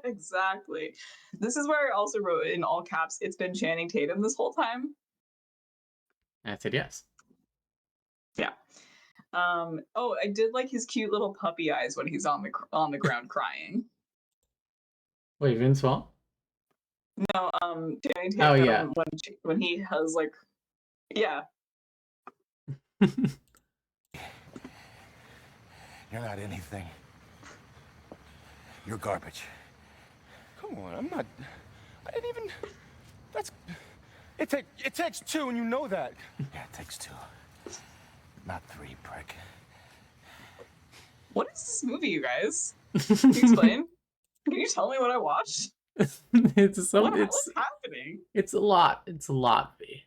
Exactly. This is where I also wrote in all caps, it's been Channing Tatum this whole time. And I said yes. Yeah. Oh, I did like his cute little puppy eyes when he's on the ground crying. Wait, Vince Vaughn? No, Channing Oh, Tatum yeah. when he has like, yeah. You're not anything. You're garbage. Come on, I'm not. I didn't even. That's. It takes two, and you know that. Yeah, it takes two. Not three, prick. What is this movie, you guys? Can you explain? Can you tell me what I watched? It's What's happening? It's a lot. It's a lot, V.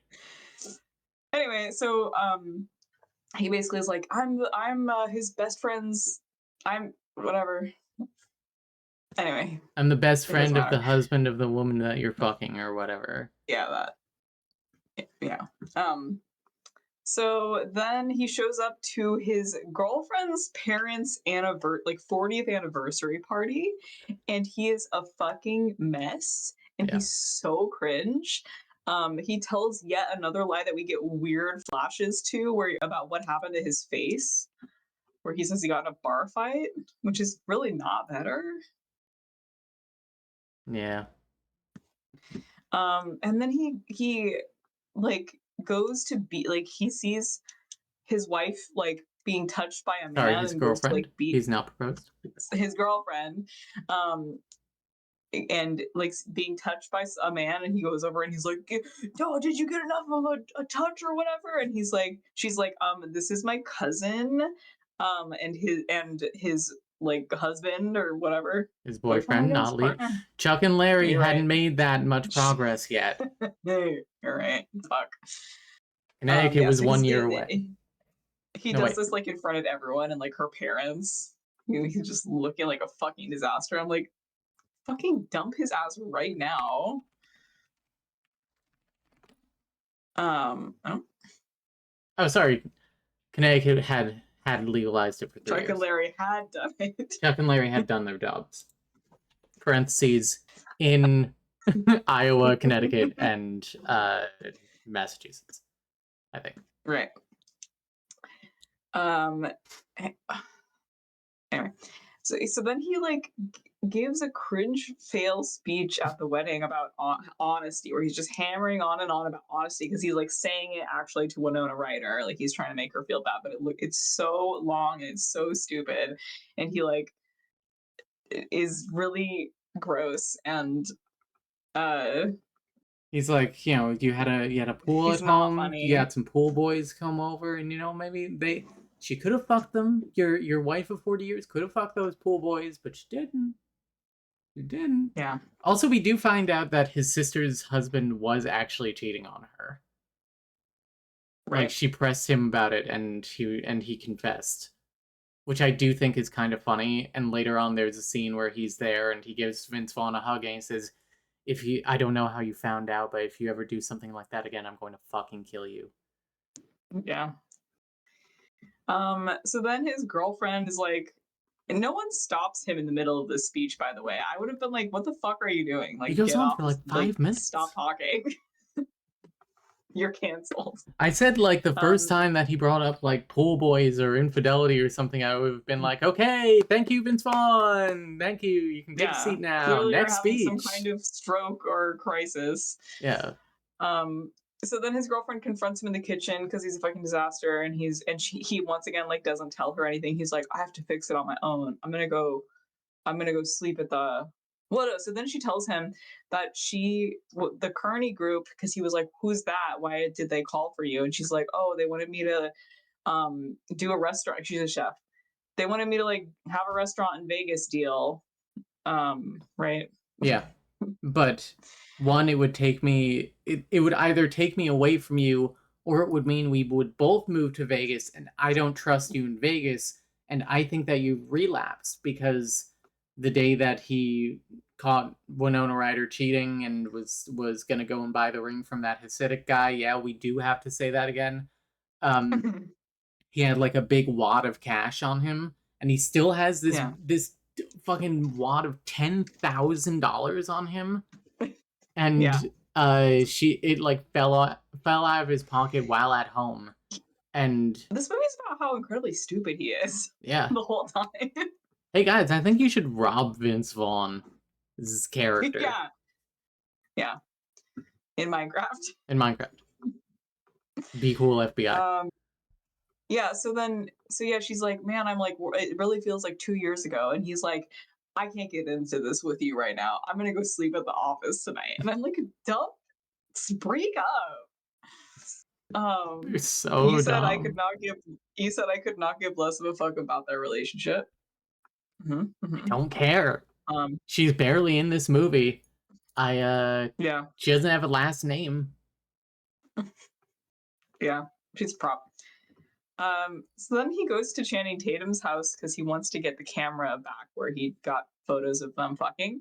Anyway, so he basically is like, I'm his best friend's. I'm whatever. Anyway, I'm the best friend of the matter. husband of the woman that you're fucking, or whatever. Yeah, that. Yeah. So then he shows up to his girlfriend's parents' 40th anniversary party, and he is a fucking mess, and Yeah. he's so cringe. He tells yet another lie that we get weird flashes to, where about what happened to his face, where he says he got in a bar fight, which is really not better. Yeah. And then he like goes to be like he sees his wife like being touched by a man. Sorry, his and goes to, girlfriend. like, beat He's not proposed. his girlfriend, and like being touched by a man, and he goes over and he's like, "No, did you get enough of a touch or whatever?" And she's like, "This is my cousin, and his like husband or whatever, His boyfriend, I guess, not lead. partner." Chuck and Larry You're hadn't right. made that much progress yet. You're right. Fuck. Connecticut Yeah, was so 1 year away. He No, does wait. this like in front of everyone and like her parents. He's just looking like a fucking disaster. I'm like, fucking dump his ass right now. I don't. Oh, sorry. Connecticut had legalized it for 3 Chuck years. and Larry had done it. Chuck and Larry had done their jobs. Parentheses in Iowa, Connecticut, and Massachusetts, I think. Right. Anyway, so then he like gives a cringe fail speech at the wedding about honesty, where he's just hammering on and on about honesty because he's like saying it actually to Winona Ryder, like he's trying to make her feel bad, but it's so long and it's so stupid, and he like is really gross and he's like, you know, you had a pool he's at not home. funny. You had some pool boys come over, and you know maybe she could have fucked them. Your wife of 40 years could have fucked those pool boys, but she didn't. You didn't. Yeah. Also, we do find out that his sister's husband was actually cheating on her. Right. Like she pressed him about it, and he confessed, which I do think is kind of funny. And later on, there's a scene where he's there and he gives Vince Vaughn a hug and he says, I don't know how you found out, but if you ever do something like that again, I'm going to fucking kill you." Yeah. So then his girlfriend is like, and no one stops him in the middle of this speech, by the way. I would have been like, what the fuck are you doing? Like, He goes get on off, for like 5 minutes. Stop talking. You're canceled. I said like the first time that he brought up like pool boys or infidelity or something, I would have been like, okay, thank you, Vince Vaughn. Thank you. You can take a seat now. Clearly Next you're having speech. some kind of stroke or crisis. Yeah. So then his girlfriend confronts him in the kitchen because he's a fucking disaster, and he once again like doesn't tell her anything. He's like, I have to fix it on my own. I'm gonna go sleep at the so then she tells him that the Kearney group, because he was like, who's that? Why did they call for you? And she's like, oh, they wanted me to do a restaurant. She's a chef. They wanted me to like have a restaurant in Vegas deal. Right? Yeah. But one, it would take me it would either take me away from you, or it would mean we would both move to Vegas, and I don't trust you in Vegas, and I think that you've relapsed because the day that he caught Winona Ryder cheating and was gonna go and buy the ring from that Hasidic guy, yeah, we do have to say that again. He had like a big wad of cash on him, and he still has this fucking wad of $10,000 on him, and it like fell out of his pocket while at home, And This movie's about how incredibly stupid he is yeah. the whole time. Hey guys, I think you should rob Vince Vaughn's character Yeah. Yeah. In Minecraft. in Minecraft. Be cool, FBI. Yeah, so yeah, she's like, man, I'm like, it really feels like 2 years ago. And he's like, I can't get into this with you right now. I'm gonna go sleep at the office tonight. And I'm like, dumb, break up. You're so he said dumb. I could not give. He said I could not give less of a fuck about their relationship. I don't care. Um, She's barely in this movie. yeah, She doesn't have a last name. yeah, she's a prop. So then he goes to Channing Tatum's house because he wants to get the camera back where he got photos of them fucking.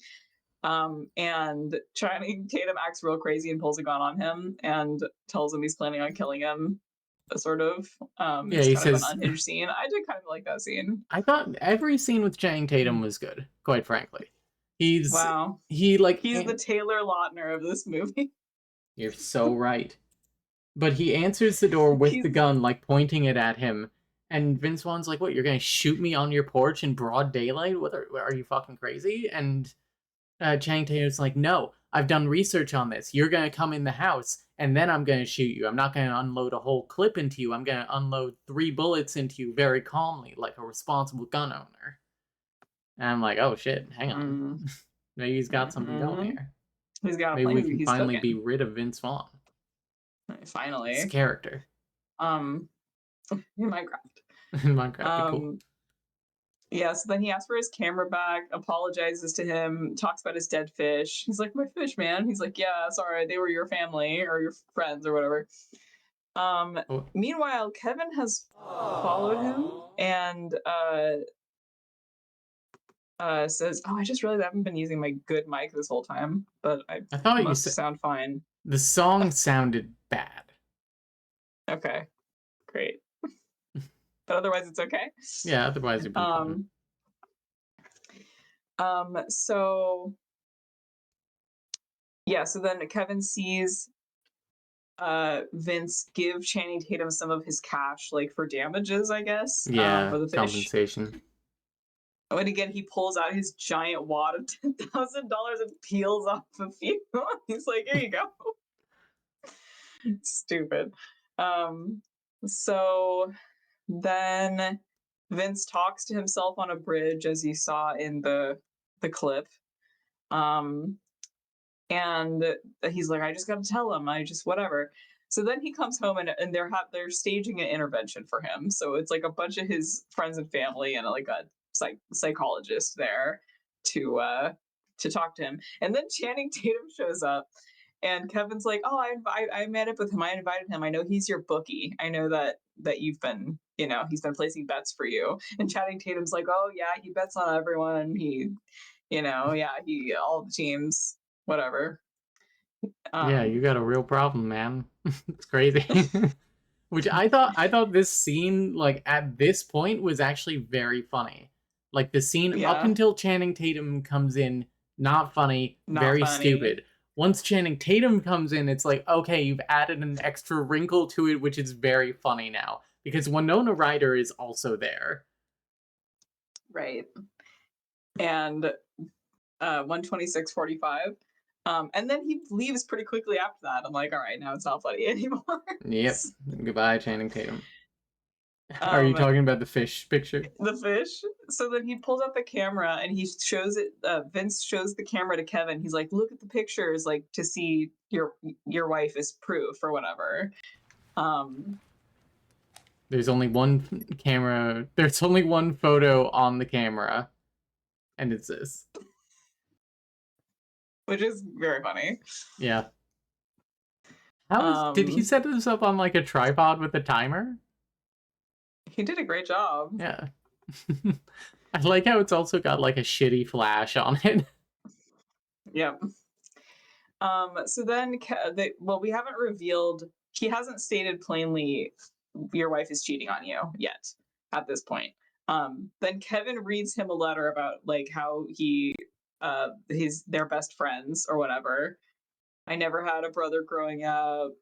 And Channing Tatum acts real crazy and pulls a gun on him and tells him he's planning on killing him. Sort of. Yeah, it's he kind says. of an unhinged scene. I did kind of like that scene. I thought every scene with Channing Tatum was good, quite frankly. Wow. He's the Taylor Lautner of this movie. You're so right. But he answers the door with the gun, like pointing it at him. And Vince Vaughn's like, what, you're going to shoot me on your porch in broad daylight? What are you fucking crazy? And Channing Tatum's like, no, I've done research on this. You're going to come in the house, and then I'm going to shoot you. I'm not going to unload a whole clip into you. I'm going to unload 3 bullets into you very calmly, like a responsible gun owner. And I'm like, oh shit, hang on. Maybe he's got something going here. He's got Maybe we can finally be rid of Vince Vaughn. Finally. His character. In Minecraft. In Minecraft, cool. Yeah, so then he asks for his camera back, apologizes to him, talks about his dead fish. He's like, my fish, man. He's like, yeah, sorry, they were your family or your friends or whatever. Meanwhile, Kevin has followed him and says, oh, I just realized I haven't been using my good mic this whole time, but I thought you sound fine. The song sounded bad. Okay, great. But otherwise it's okay. Yeah, otherwise you've been fine. So yeah, so then Kevin sees Vince give Channing Tatum some of his cash, like for damages, I guess. Yeah, for the fish. compensation. And again, he pulls out his giant wad of $10,000 and peels off a few. He's like, here you go. Stupid. So then Vince talks to himself on a bridge, as you saw in the clip. And he's like, I just got to tell him. I just whatever. So then he comes home and they're staging an intervention for him. So it's like a bunch of his friends and family and like a psychologist there to talk to him. And then Channing Tatum shows up. And Kevin's like, oh, I met up with him. I invited him. I know he's your bookie. I know that you've been, he's been placing bets for you. And Channing Tatum's like, oh, yeah, he bets on everyone. He all the teams, whatever. Yeah, you got a real problem, man. It's crazy. Which I thought this scene, like, at this point was actually very funny. Like, the scene up until Channing Tatum comes in, not funny, very stupid. Once Channing Tatum comes in, it's like, okay, you've added an extra wrinkle to it, which is very funny now. Because Winona Ryder is also there. Right. And 126.45. And then he leaves pretty quickly after that. I'm like, all right, now it's not funny anymore. Yep. Goodbye, Channing Tatum. Are you talking about the fish picture? The fish. So then he pulls out the camera and he shows it. Vince shows the camera to Kevin. He's like, "Look at the pictures, like to see your wife is proof or whatever." There's only one camera. There's only one photo on the camera, and it's this. Which is very funny. Yeah. Did he set this up on like a tripod with a timer? He did a great job. Yeah. I like how it's also got like a shitty flash on it. Yep. So then, we haven't revealed, he hasn't stated plainly your wife is cheating on you yet at this point. Then Kevin reads him a letter about like how they're best friends or whatever. I never had a brother growing up.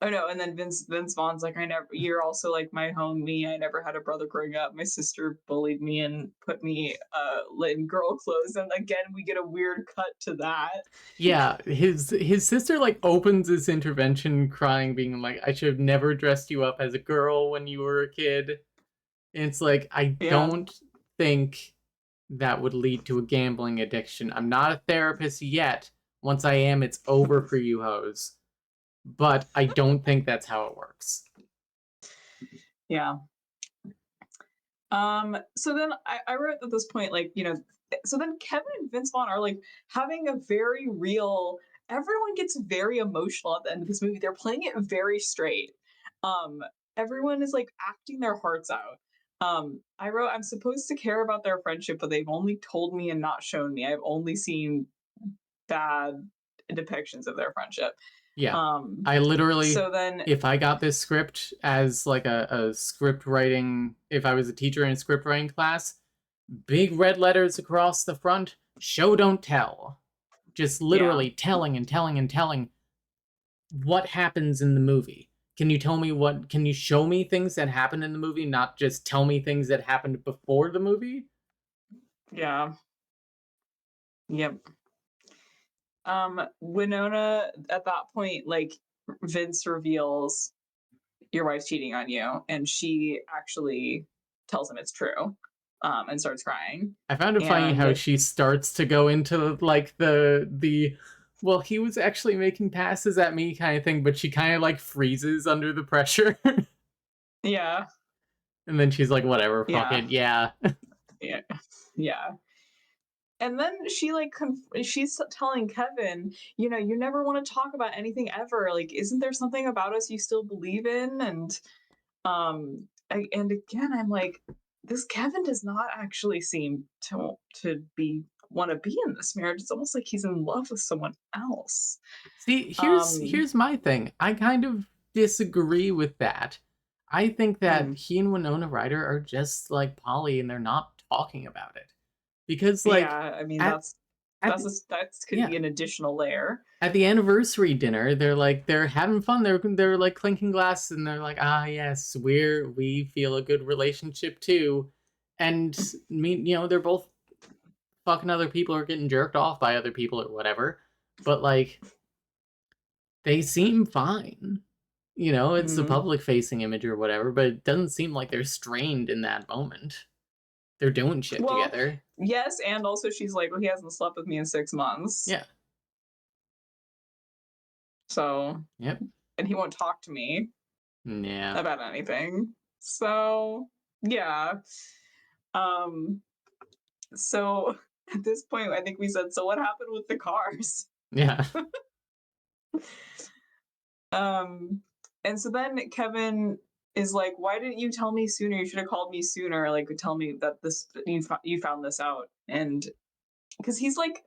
Oh no, and then Vince Vaughn's like, you're also like my homie. I never had a brother growing up. My sister bullied me and put me in girl clothes. And again, we get a weird cut to that. Yeah, his sister like opens this intervention crying, being like, I should have never dressed you up as a girl when you were a kid. And it's like, I don't think that would lead to a gambling addiction. I'm not a therapist yet. Once I am, it's over for you hoes. But I don't think that's how it works. Yeah. So then I wrote at this point, like, so then Kevin and Vince Vaughn are like having a very real, everyone gets very emotional at the end of this movie. They're playing it very straight. Everyone is like acting their hearts out. I wrote, I'm supposed to care about their friendship, but they've only told me and not shown me. I've only seen bad depictions of their friendship. Yeah, I literally, so then, if I got this script as like a script writing, if I was a teacher in a script writing class, big red letters across the front, show don't tell. Just literally telling and telling and telling what happens in the movie. Can you tell me can you show me things that happened in the movie, not just tell me things that happened before the movie? Yeah. Yep. Winona, at that point, like, Vince reveals your wife's cheating on you, and she actually tells him it's true, and starts crying. I found it funny how she starts to go into like the well, he was actually making passes at me kind of thing, but she kind of like freezes under the pressure. Yeah. And then she's like, whatever, fuck it, yeah. Yeah. And then she like she's telling Kevin, you never want to talk about anything ever. Like, isn't there something about us you still believe in? And and again, I'm like, this Kevin does not actually seem to want to be in this marriage. It's almost like he's in love with someone else. See, here's my thing. I kind of disagree with that. I think that he and Winona Ryder are just like Polly, and they're not talking about it. Because, like, yeah, I mean, that could be an additional layer. At the anniversary dinner, they're having fun. They're like clinking glasses, and they're like, yes, we feel a good relationship too. And they're both fucking other people or getting jerked off by other people or whatever. But like, they seem fine. It's a public facing image or whatever, but it doesn't seem like they're strained in that moment. They're doing shit together. Yes, and also she's like, well, he hasn't slept with me in 6 months. Yeah. So. Yep. And he won't talk to me. Yeah. About anything. So, yeah. So at this point, I think we said, so what happened with the cars? Yeah. And so then Kevin is like, why didn't you tell me sooner? You should have called me sooner. Like, tell me that you found this out. And because he's like,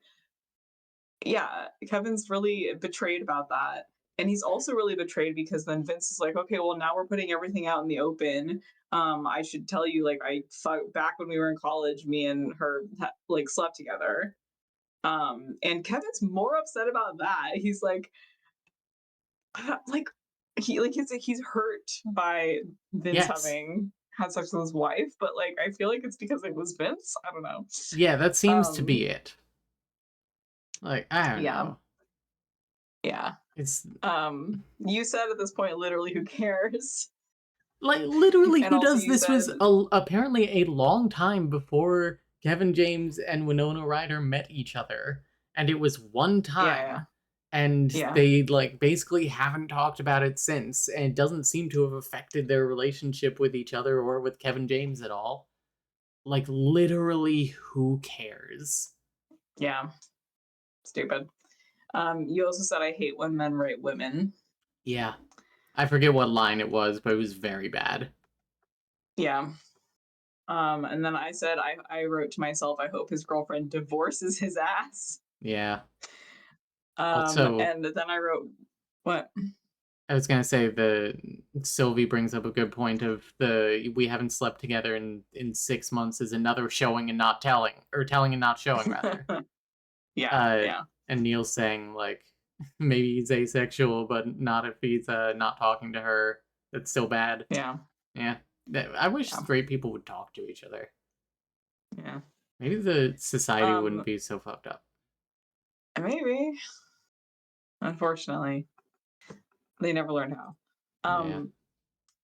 yeah, Kevin's really betrayed about that. And he's also really betrayed because then Vince is like, okay, well, now we're putting everything out in the open. I should tell you, like, back when we were in college, me and her like slept together. And Kevin's more upset about that. He's like he's hurt by Vince having had sex with his wife, but like I feel like it's because it was Vince. I don't know. Yeah, that seems to be it. Like, I don't know. Yeah. It's you said at this point, literally, who cares? Like, literally, who does this? Was apparently a long time before Kevin James and Winona Ryder met each other, and it was one time. And they like basically haven't talked about it since, and it doesn't seem to have affected their relationship with each other or with Kevin James at all. Like, literally, who cares? Yeah. Stupid. You also said, I hate when men rape women. Yeah. I forget what line it was, but it was very bad. Yeah. And then I said, I wrote to myself, I hope his girlfriend divorces his ass. Yeah. Also, and then I wrote, what? I was gonna say Sylvie brings up a good point of we haven't slept together in 6 months is another showing and not telling, or telling and not showing rather. Yeah. And Neil's saying like, maybe he's asexual, but not if he's not talking to her. That's still bad. Yeah. Yeah. I wish Yeah. straight people would talk to each other. Yeah. Maybe the society Um, wouldn't be so fucked up. Maybe. Unfortunately, they never learned how. Yeah.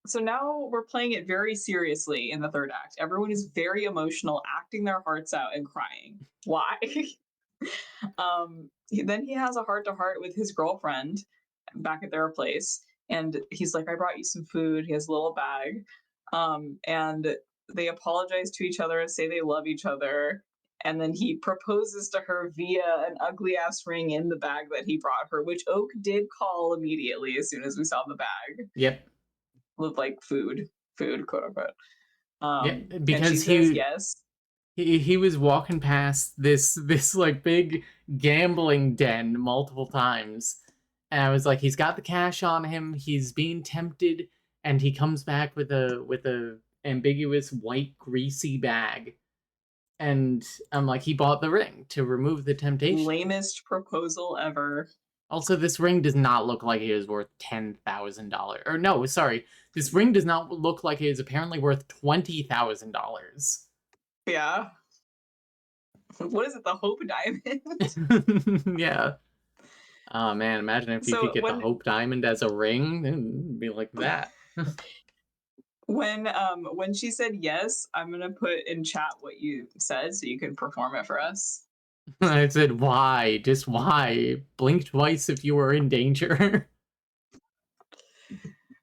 So now we're playing it very seriously in the third act. Everyone is very emotional, acting their hearts out and crying. Why? Then he has a heart to heart with his girlfriend back at their place, and he's like, "I brought you some food." He has a little bag, and they apologize to each other and say they love each other. And then he proposes to her via an ugly ass ring in the bag that he brought her, which Oak did call immediately as soon as we saw the bag Yep. with like food, quote unquote. Yeah, And she because says yes. he was walking past this like big gambling den multiple times, and I was like, he's got the cash on him, he's being tempted, and he comes back with a ambiguous white greasy bag, and I'm like, he bought the ring to remove the temptation. Lamest proposal ever. Also, this ring does not look like it is worth $10,000. Or no, sorry, this ring does not look like it is apparently worth $20,000. Yeah. What is it? The Hope Diamond? Yeah. Oh man, imagine if you So could get the when- Hope Diamond as a ring, it'd be like that. When she said yes, I'm gonna put in chat what you said so you can perform it for us. I said, why? Just why? Blink twice if you were in danger.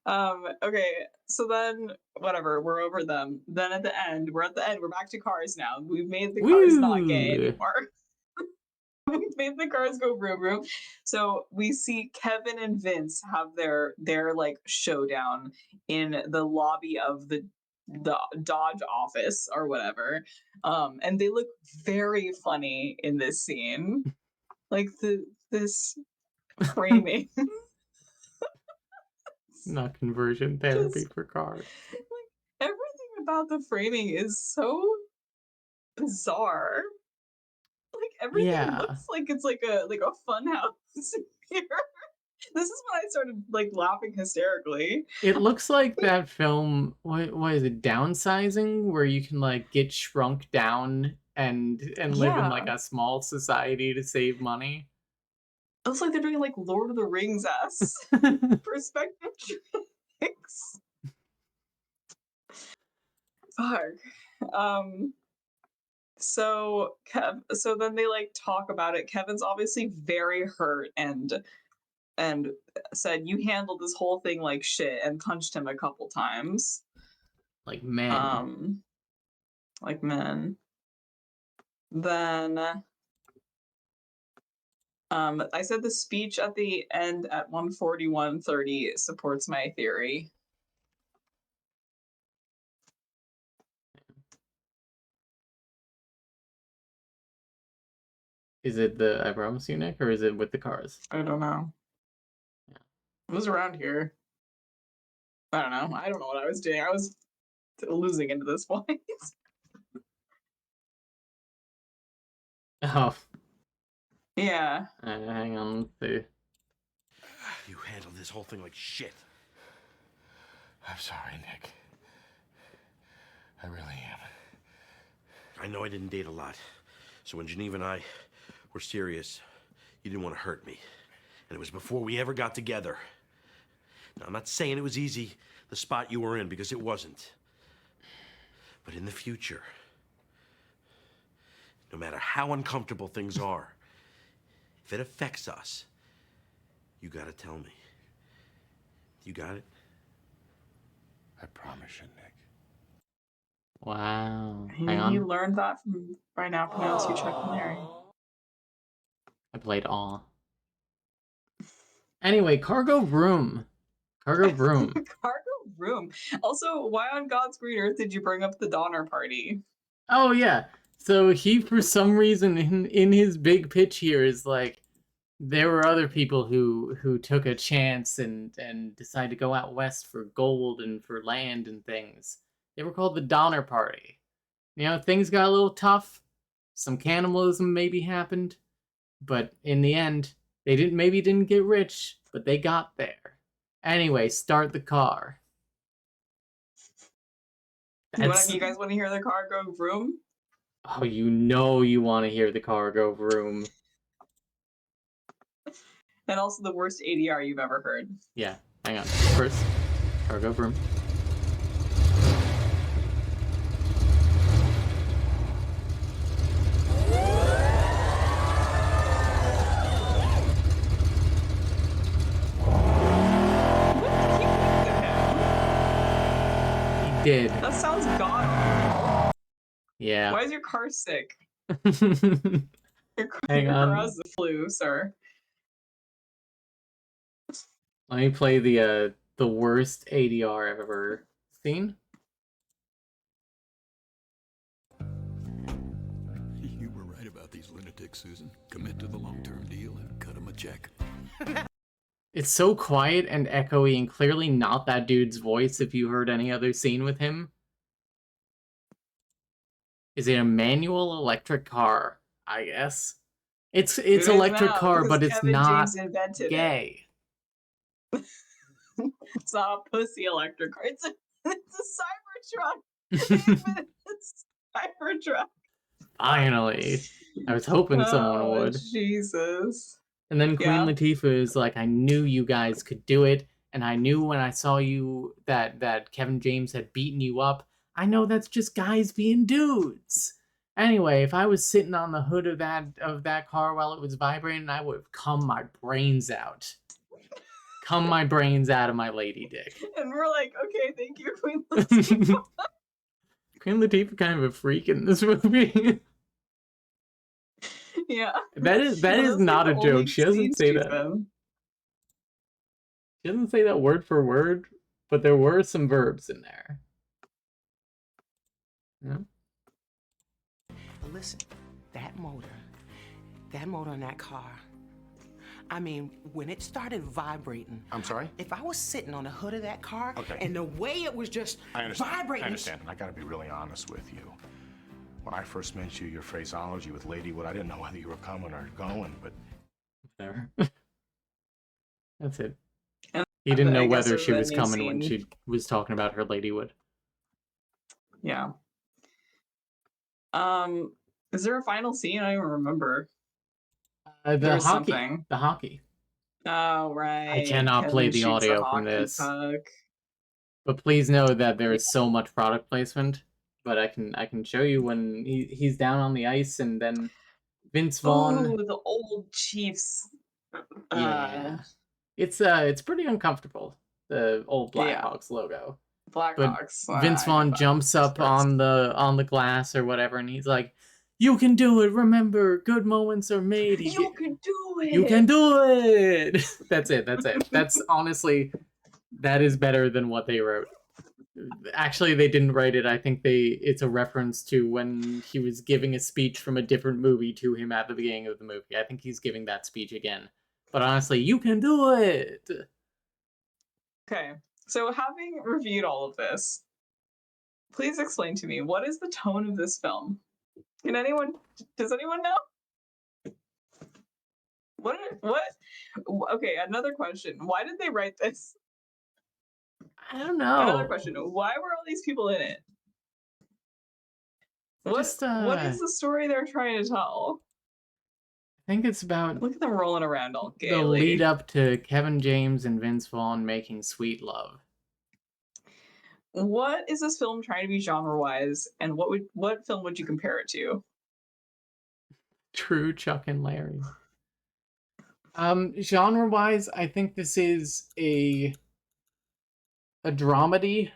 Okay, so then whatever, we're over them. Then at the end, we're back to cars now. We've made the cars not gay Woo! anymore. We've made the cars go vroom vroom. So we see Kevin and Vince have their like showdown in the lobby of the Dodge office or whatever. And they look very funny in this scene. Like this framing. Not conversion therapy Just- for cars. Like everything about the framing is so bizarre. Like everything Yeah. looks like it's like a fun house here. This is when I started like laughing hysterically. It looks like that film, what is it, Downsizing, where you can like get shrunk down and live in like Yeah. a small society to save money. It looks like they're doing like Lord of the Rings ass perspective tricks. Fuck. So then they like talk about it. Kevin's obviously very hurt and said, "You handled this whole thing like shit," and punched him a couple times. Like men. Like men. Then I said the speech at the end at 1:41:30 supports my theory. Is it the I Promise You, Nick, or is it with the cars? I don't know. Yeah. It was around here. I don't know. I don't know what I was doing. I was losing into this point. Oh, Yeah. hang on. Let's see. You handled this whole thing like shit. I'm sorry, Nick. I really am. I know I didn't date a lot. So when Geneva and I were serious, you didn't want to hurt me. And it was before we ever got together. Now, I'm not saying it was easy, the spot you were in, because it wasn't. But in the future, no matter how uncomfortable things are, if it affects us, you gotta tell me. You got it? I promise you, Nick. Wow. You Hang on. learned that from Right Now Pronounce You Chuck and Larry. I played Aw. Anyway, Cargo Room. Cargo Room. Cargo Room. Also, why on God's green earth did you bring up the Donner Party? Oh yeah. So he, for some reason, in his big pitch here, is like, there were other people who took a chance and decided to go out west for gold and for land and things. They were called the Donner Party. You know, things got a little tough. Some cannibalism maybe happened. But in the end, They didn't get rich, but they got there. Anyway, start the car. You guys want to hear the car go vroom? Oh, you know you want to hear the car go vroom. And also the worst ADR you've ever heard. Yeah, hang on. First, car go vroom. He did. That sounds god. Yeah. Why is your car sick? Your Hang car on. has the flu, sir. Let me play the worst ADR I've ever seen. You were right about these lunatics, Susan. Commit to the long-term deal and cut them a check. It's so quiet and echoey and clearly not that dude's voice if you heard any other scene with him. Is it a manual electric car? I guess. It's electric car, but it's Kevin not James invented gay. It's not a pussy electric car. It's a Cybertruck. It's Cybertruck. Finally. I was hoping someone would. Jesus. And then Queen Yeah. Latifah is like, I knew you guys could do it, and I knew when I saw you that Kevin James had beaten you up. I know that's just guys being dudes. Anyway, if I was sitting on the hood of that car while it was vibrating, I would have come my brains out. Come my brains out of my lady dick. And we're like, okay, thank you, Queen Latifah. Queen Latifah kind of a freak in this movie. Yeah. That is Well, that's not like a the only joke. She doesn't scenes say she's that. in. She doesn't say that word for word, but there were some verbs in there. Yeah. But listen, that motor in that car, I mean, when it started vibrating. I'm sorry? If I was sitting on the hood of that car, Okay. and the way it was just I understand. vibrating. I understand. And I gotta be really honest with you. When I first met you, your phraseology with Ladywood, I didn't know whether you were coming or going, but Whatever. That's it. And He didn't I know guess whether there's she that was new coming when scene. she was talking about her Ladywood. Yeah. Is there a final scene? I don't even remember. The There's hockey. something. The hockey. Oh, right. I cannot Kevin play the shoots a audio from hockey this. puck. But please know that there is so much product placement. But I can show you when he's down on the ice, and then Vince Vaughn. Ooh, the old Chiefs. Yeah. It's pretty uncomfortable. The old Yeah. Blackhawks logo. Blackhawks. But Vince I Vaughn know that. jumps up Starts- on the glass or whatever, and he's like, "You can do it. Remember, good moments are made." You can do it. You can do it. That's it. That's honestly, that is better than what they wrote. Actually, they didn't write it. I think it's a reference to when he was giving a speech from a different movie to him at the beginning of the movie. I think he's giving that speech again. But honestly, you can do it. Okay. So having reviewed all of this, please explain to me, what is the tone of this film? Does anyone know? What? Okay, another question. Why did they write this? I don't know. Another question. Why were all these people in it? What is the story they're trying to tell? I think it's about Look at them rolling around all the gaily. lead up to Kevin James and Vince Vaughn making Sweet Love. What is this film trying to be genre-wise, and what film would you compare it to? True Chuck and Larry. Genre-wise, I think this is a dramedy,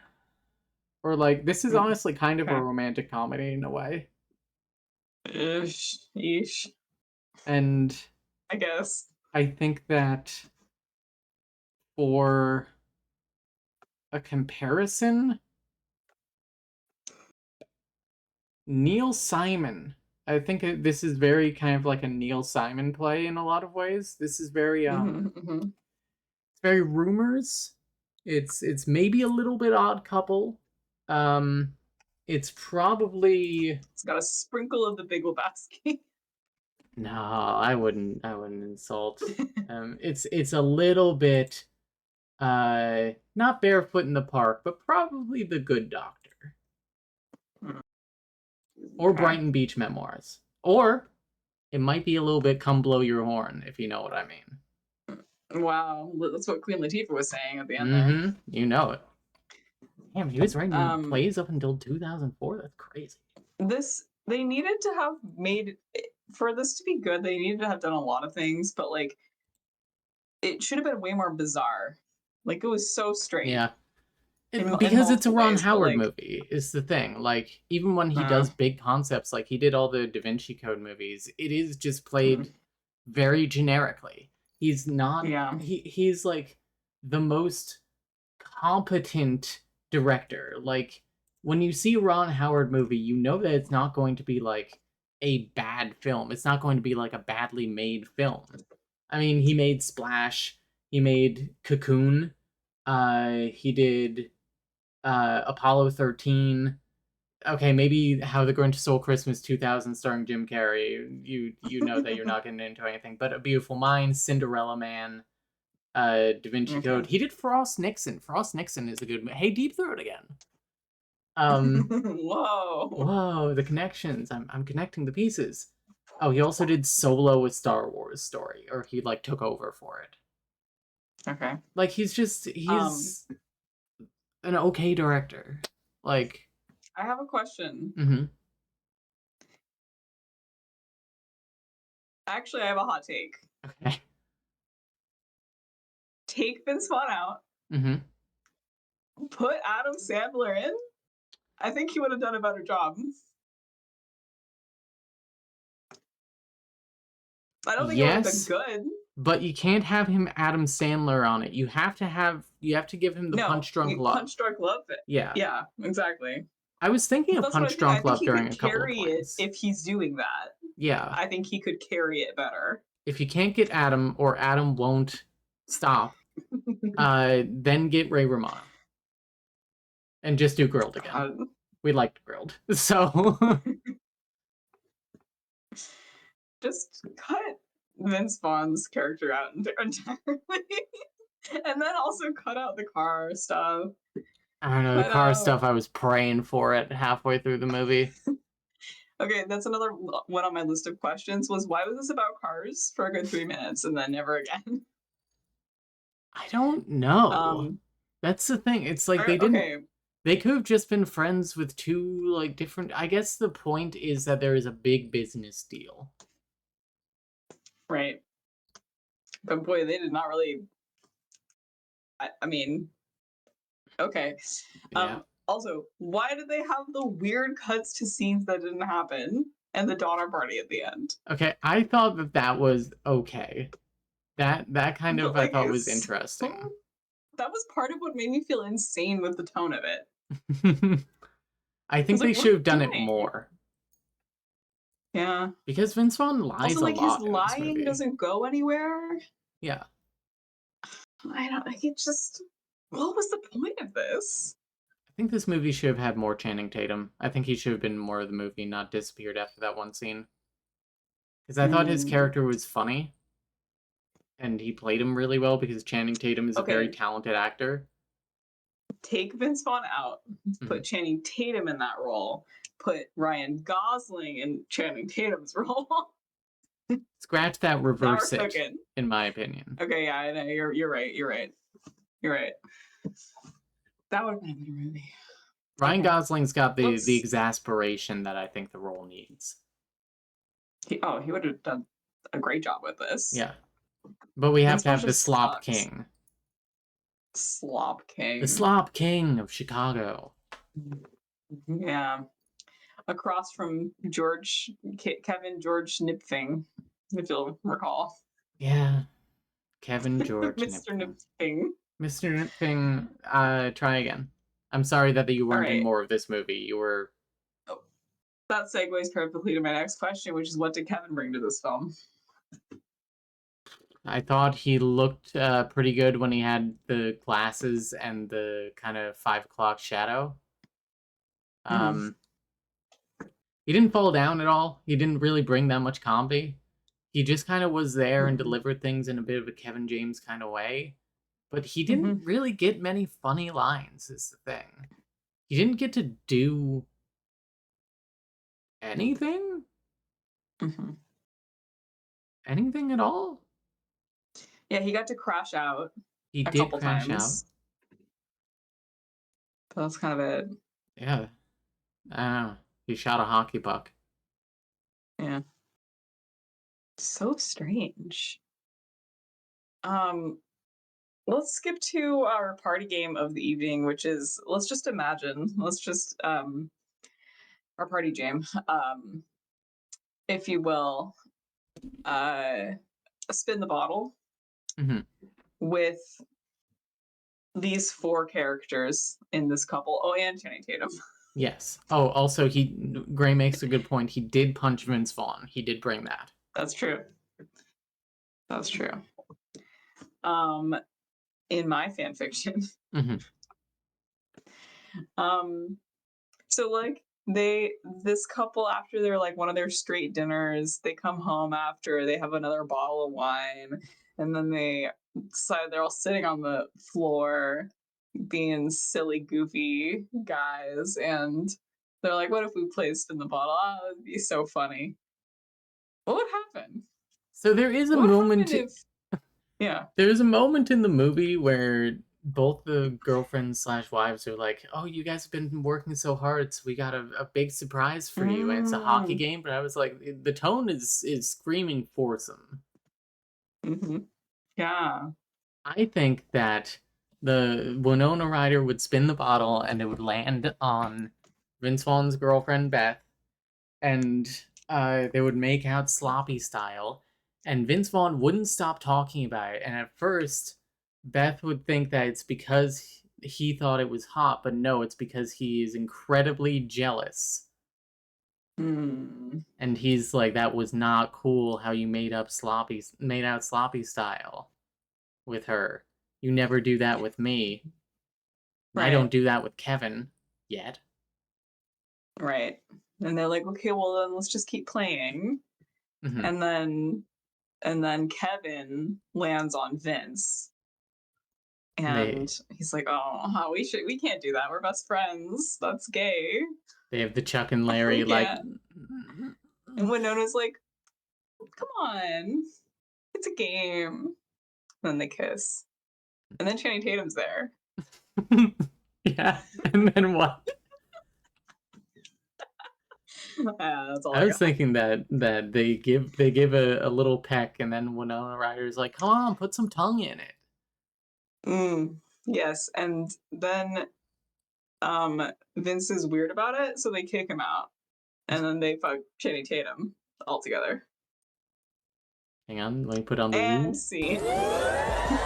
or like this is honestly kind of Okay. a romantic comedy in a way. Yeesh. And I guess. I think that for a comparison, Neil Simon. I think this is very kind of like a Neil Simon play in a lot of ways. This is very it's very Rumors. It's maybe a little bit Odd Couple. It's probably It's got a sprinkle of The Big Lebowski. No, I wouldn't insult. It's a little bit not Barefoot in the Park, but probably The Good Doctor. Or Okay. Brighton Beach Memoirs. Or it might be a little bit Come Blow Your Horn, if you know what I mean. Wow, that's what Queen Latifah was saying at the end there. Mm-hmm. You know it. Damn, he was writing plays up until 2004? That's crazy. They needed to have made, for this to be good, they needed to have done a lot of things, but like, it should have been way more bizarre. Like, it was so straight. Yeah. In Because it's a multiple Ron ways, but, Howard like, movie, is the thing. Like, even when he does big concepts, like he did all the Da Vinci Code movies, it is just played very generically. He's not... Yeah. He's, like, the most competent director. Like, when you see a Ron Howard movie, you know that it's not going to be, like, a bad film. It's not going to be, like, a badly made film. I mean, he made Splash. He made Cocoon. He did... Apollo 13. Okay, maybe How the Grinch Stole Christmas 2000 starring Jim Carrey. You know that you're not getting into anything. But A Beautiful Mind, Cinderella Man, Da Vinci Code. He did Frost Nixon. Frost Nixon is a good movie. Hey, Deep Throat again. Whoa, the connections. I'm connecting the pieces. Oh, he also did Solo: A Star Wars Story. Or he, like, took over for it. Okay. Like, he's an okay director. Like, I have a question. Mm-hmm. Actually, I have a hot take. Okay. Take Vince Vaughn out. Mm-hmm. Put Adam Sandler in. I think he would have done a better job. I don't think it would have been good. But you can't have him Adam Sandler on it. You have to give him the Punch Drunk Love. Punch Drunk Love. Yeah. Yeah, exactly. I was thinking of Punch Drunk Love during a couple of points. points. If he's doing that. Yeah. I think he could carry it better. If you can't get Adam, or Adam won't stop, then get Ray Romano. And just do Grilled again. We liked Grilled. So... just cut Vince Vaughn's character out entirely. And then also cut out the car stuff. I don't know, the car stuff, I was praying for it halfway through the movie. Okay, that's another one on my list of questions, was why was this about cars for a good 3 minutes and then never again? I don't know. That's the thing. It's like they didn't... Okay. They could have just been friends with two, like, different... I guess the point is that there is a big business deal. Right. But boy, they did not really... I mean... Okay. Yeah. Also, why did they have the weird cuts to scenes that didn't happen and the Donner Party at the end? Okay, I thought that was okay. That kind of, like, I thought was interesting. That was part of what made me feel insane with the tone of it. I think they should have done it more. Yeah. Because Vince Vaughn lies also, like, a lot. his lying doesn't go anywhere. Yeah. I don't... It's just... What was the point of this? I think this movie should have had more Channing Tatum. I think he should have been more of the movie, not disappeared after that one scene. Because I thought his character was funny. And he played him really well because Channing Tatum is a very talented actor. Take Vince Vaughn out. Put Channing Tatum in that role. Put Ryan Gosling in Channing Tatum's role. Scratch that, reverse it, in my opinion. Okay, yeah, I know. You're right. You're right. That would have been a better movie. Ryan Gosling's got the exasperation that I think the role needs. He would have done a great job with this. Yeah. But we have to have the Slop King. Slop King. The Slop King of Chicago. Yeah. Across from Kevin George Nipfing, if you'll recall. Yeah. Kevin George Mr. Nipfing. Mr. Nipfing, try again. I'm sorry that you weren't in more of this movie. You were... Oh, that segues perfectly to my next question, which is what did Kevin bring to this film? I thought he looked pretty good when he had the glasses and the kind of 5 o'clock shadow. He didn't fall down at all. He didn't really bring that much comedy. He just kind of was there and Mhm. delivered things in a bit of a Kevin James kind of way. But he Mhm. didn't really get many funny lines, is the thing. He didn't get to do anything? Mhm. Anything at all? Yeah, he got to crash out He a did couple crash out. times. But that's kind of it. Yeah. I don't know. He shot a hockey puck. Yeah. So strange. Um, let's skip to our party game of the evening, which is let's just imagine. Let's just our party game, if you will, spin the bottle Hmm. with these four characters in this couple. Oh, and Channing Tatum. Yes. Oh, also, Gray makes a good point. He did punch Vince Vaughn. He did bring that. That's true. That's true. In my fan fiction. Hmm. So like this couple, after they're like one of their straight dinners, they come home after, they have another bottle of wine, and then they decide they're all sitting on the floor being silly, goofy guys, and they're like, what if we played spin the bottle? Oh, that'd be so funny. What would happen? So there is a What would moment. happen if yeah. There's a moment in the movie where both the girlfriends slash wives are like, "Oh, you guys have been working so hard, so we got a big surprise for you." And it's a hockey game, but I was like, the tone is screaming foursome. Mm-hmm. Yeah. I think that the Winona Ryder would spin the bottle and it would land on Vince Vaughn's girlfriend Beth, and they would make out sloppy style, and Vince Vaughn wouldn't stop talking about it. And at first, Beth would think that it's because he thought it was hot, but no, it's because he is incredibly jealous. Mm. And he's like, that was not cool how you made out sloppy style with her. You never do that with me. Right. I don't do that with Kevin yet. Right. And they're like, okay, well then let's just keep playing. Mhm. And then Kevin lands on Vince. And he's like, oh, we can't do that. We're best friends. That's gay. They have the Chuck and Larry like. And Winona's like, come on, it's a game. And then they kiss. And then Channing Tatum's there. Yeah, and then what? That's all I was thinking that they give a little peck, and then Winona Ryder's like, "Come on, put some tongue in it." Yes, and then Vince is weird about it, so they kick him out, and then they fuck Channing Tatum all together. Hang on, let me put on the and scene. I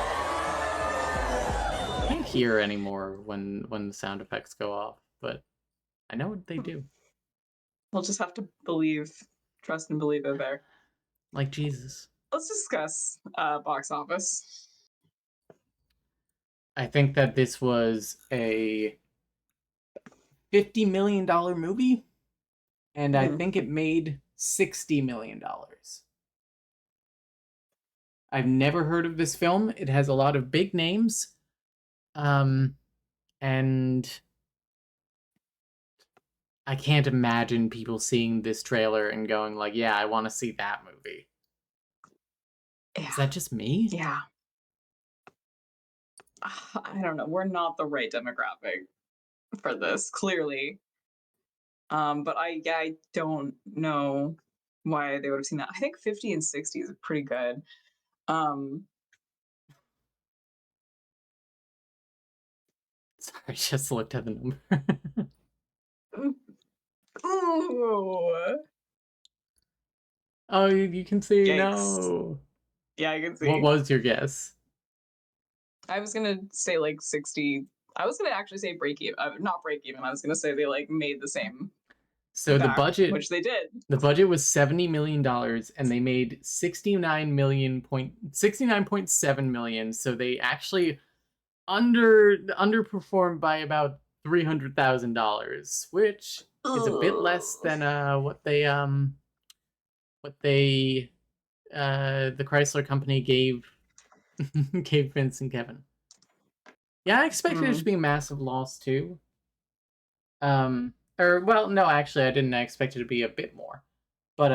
can't hear anymore when the sound effects go off, but I know what they do. We'll just have to trust and believe it there. Like Jesus. Let's discuss box office. I think that this was a $50 million movie, and I think it made $60 million. I've never heard of this film. It has a lot of big names, and I can't imagine people seeing this trailer and going like, yeah, I want to see that movie. Yeah. Is that just me? Yeah. I don't know. We're not the right demographic for this, clearly. But I don't know why they would have seen that. I think 50 and 60 is pretty good. Sorry, I just looked at the number. Ooh. Oh, you can see. Yikes. No. Yeah, I can see. What was your guess? I was gonna say like 60. I was gonna actually say break even. Not break even. I was gonna say they like made the same. So the budget, which they did. The budget was $70 million, and they made $69.7 million. So they actually underperformed by about $300,000, which is a bit less than what they the Chrysler Company gave gave Vince and Kevin. Yeah, I expected it to be a massive loss too. Or well, no, actually, I didn't. I expected it to be a bit more, but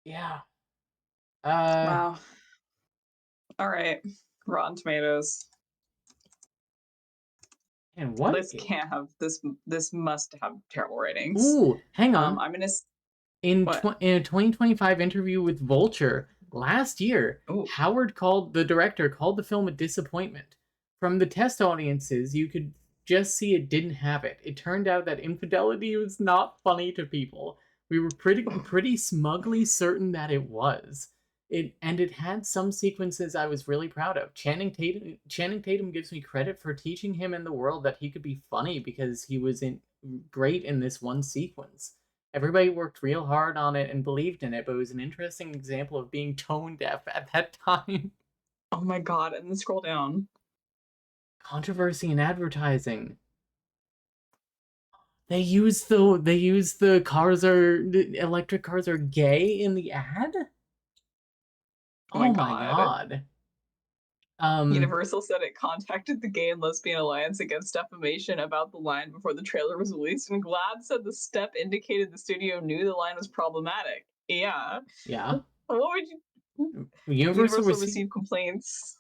yeah. Wow. All right, Rotten Tomatoes. And what? This can't have this. This must have terrible ratings. Ooh, hang on. I'm gonna. In a 2025 interview with Vulture last year, the director called the film a disappointment. From the test audiences, you could just see it didn't have it. It turned out that infidelity was not funny to people. We were pretty smugly certain that it was. It had some sequences I was really proud of. Channing Tatum gives me credit for teaching him and the world that he could be funny because he was great in this one sequence. Everybody worked real hard on it and believed in it, but it was an interesting example of being tone deaf at that time. Oh my god, and then scroll down. Controversy in advertising. They use the electric cars are gay in the ad? Oh my god. God. Universal said it contacted the Gay and Lesbian Alliance against defamation about the line before the trailer was released, and GLAAD said the step indicated the studio knew the line was problematic. Yeah. Yeah. What would you... Universal received complaints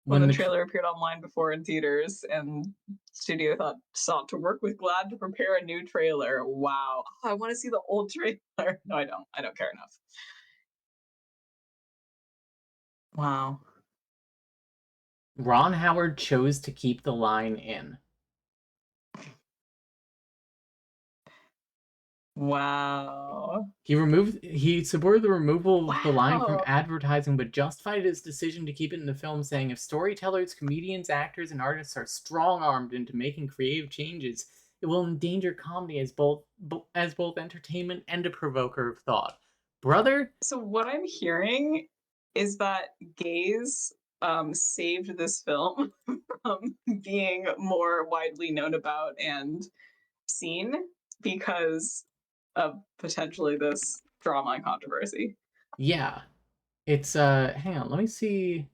when the trailer appeared online before in theaters, and studio sought to work with GLAAD to prepare a new trailer. Wow. I want to see the old trailer. No, I don't. I don't care enough. Wow. Ron Howard chose to keep the line in. Wow. He supported the removal of the line from advertising, but justified his decision to keep it in the film, saying if storytellers, comedians, actors, and artists are strong-armed into making creative changes, it will endanger comedy as both entertainment and a provoker of thought. Brother? So what I'm hearing is that gays saved this film from being more widely known about and seen because of potentially this drama and controversy. Yeah. It's hang on, let me see.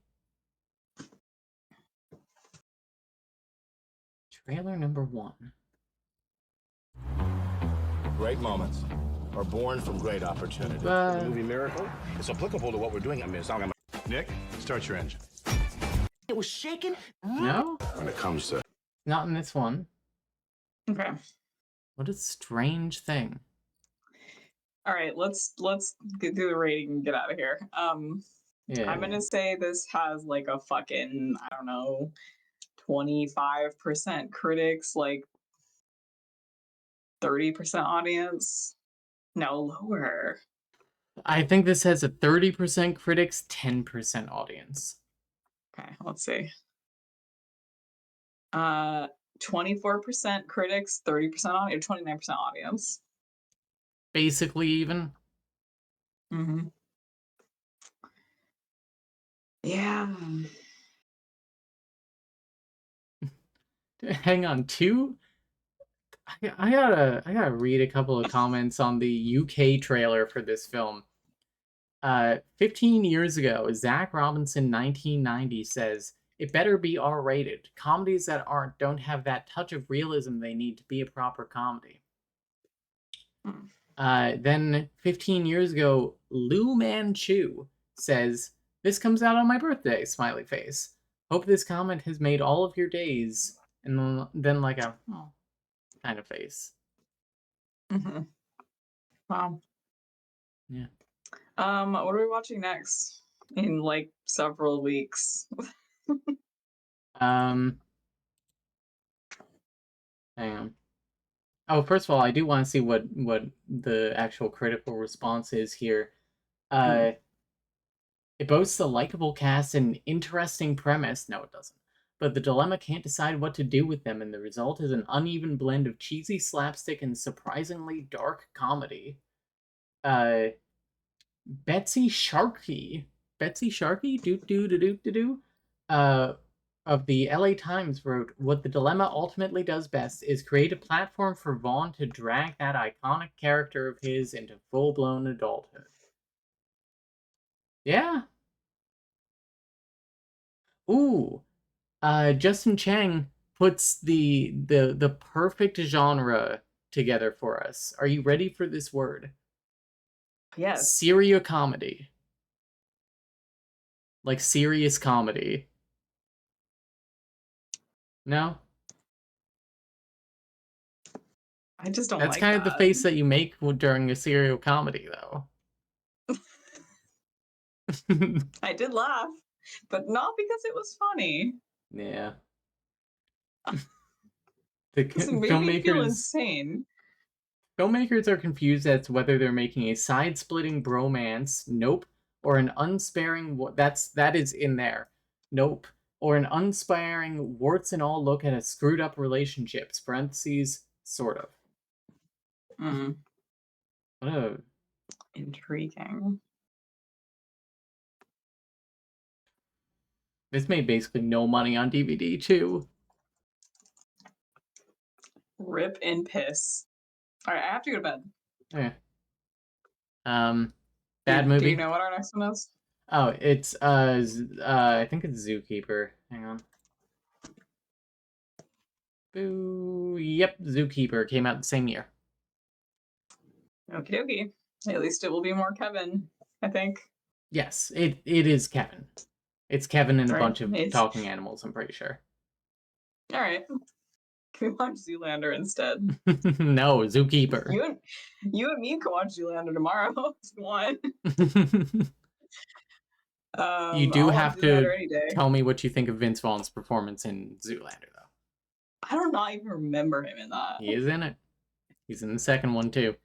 Trailer number 1. Great moments are born from great opportunity. The movie Miracle is applicable to what we're doing. I mean, it's not gonna... Nick, start your engine. It was shaking. No? When it comes to... Not in this one. Okay. What a strange thing. All right, let's get through the rating and get out of here. Yeah, I'm gonna say this has like a fucking, I don't know, 25% critics, like 30% audience. No, lower. I think this has a 30% critics, 10% audience. Okay, let's see. 24% critics, 30% audience, 29% audience. Basically even. Mm-hmm. Yeah. Hang on, I gotta read a couple of comments on the UK trailer for this film. 15 years ago, Zach Robinson, 1990, says, it better be R-rated. Comedies that don't have that touch of realism they need to be a proper comedy. Then 15 years ago, Lou Manchu says, this comes out on my birthday, smiley face. Hope this comment has made all of your days. And then like a kind of face. Mm-hmm. Wow. Yeah. What are we watching next? In like several weeks. Hang on. Oh, first of all, I do want to see what the actual critical response is here. It boasts a likable cast and interesting premise. No, it doesn't. But the dilemma can't decide what to do with them, and the result is an uneven blend of cheesy slapstick and surprisingly dark comedy. Betsy Sharkey, of the LA Times wrote, "What the dilemma ultimately does best is create a platform for Vaughn to drag that iconic character of his into full-blown adulthood." Yeah. Ooh. Justin Chang puts the perfect genre together for us. Are you ready for this word? Yes. Serio comedy. Like serious comedy. No? I just don't That's like kind of the that. face that you make during a serial comedy, though. I did laugh, but not because it was funny. Yeah. The This made me feel insane. filmmakers are confused as to whether they're making a side-splitting bromance, nope, or an unsparing that is in there, nope, or an unsparing warts and all look at a screwed up relationships, parentheses, sort of. Mm, What a intriguing. This made basically no money on DVD too. Rip and piss. All right, I have to go to bed. Yeah. Bad movie. Do you know what our next one is? Oh, it's I think it's Zookeeper. Hang on. Boo. Yep, Zookeeper came out the same year. Okie dokie. At least it will be more Kevin, I think. Yes, it is Kevin. It's Kevin and a Right, bunch of it's- talking animals, I'm pretty sure. All right. Can we watch Zoolander instead? No, Zookeeper. You and me can watch Zoolander tomorrow if you want. You do I'll watch have to Zoolander any day. tell me what you think of Vince Vaughn's performance in Zoolander, though. I don't not even remember him in that. He is in it. He's in the second one, too.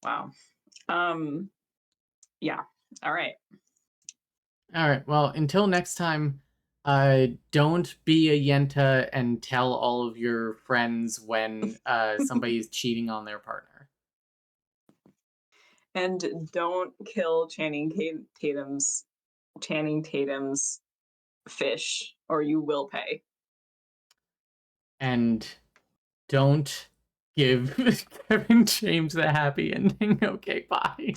Wow. Yeah. All right. All right. Well, until next time, don't be a Yenta and tell all of your friends when somebody's cheating on their partner. And don't kill Channing Tatum's fish, or you will pay. And don't give Kevin James the happy ending. Okay, bye.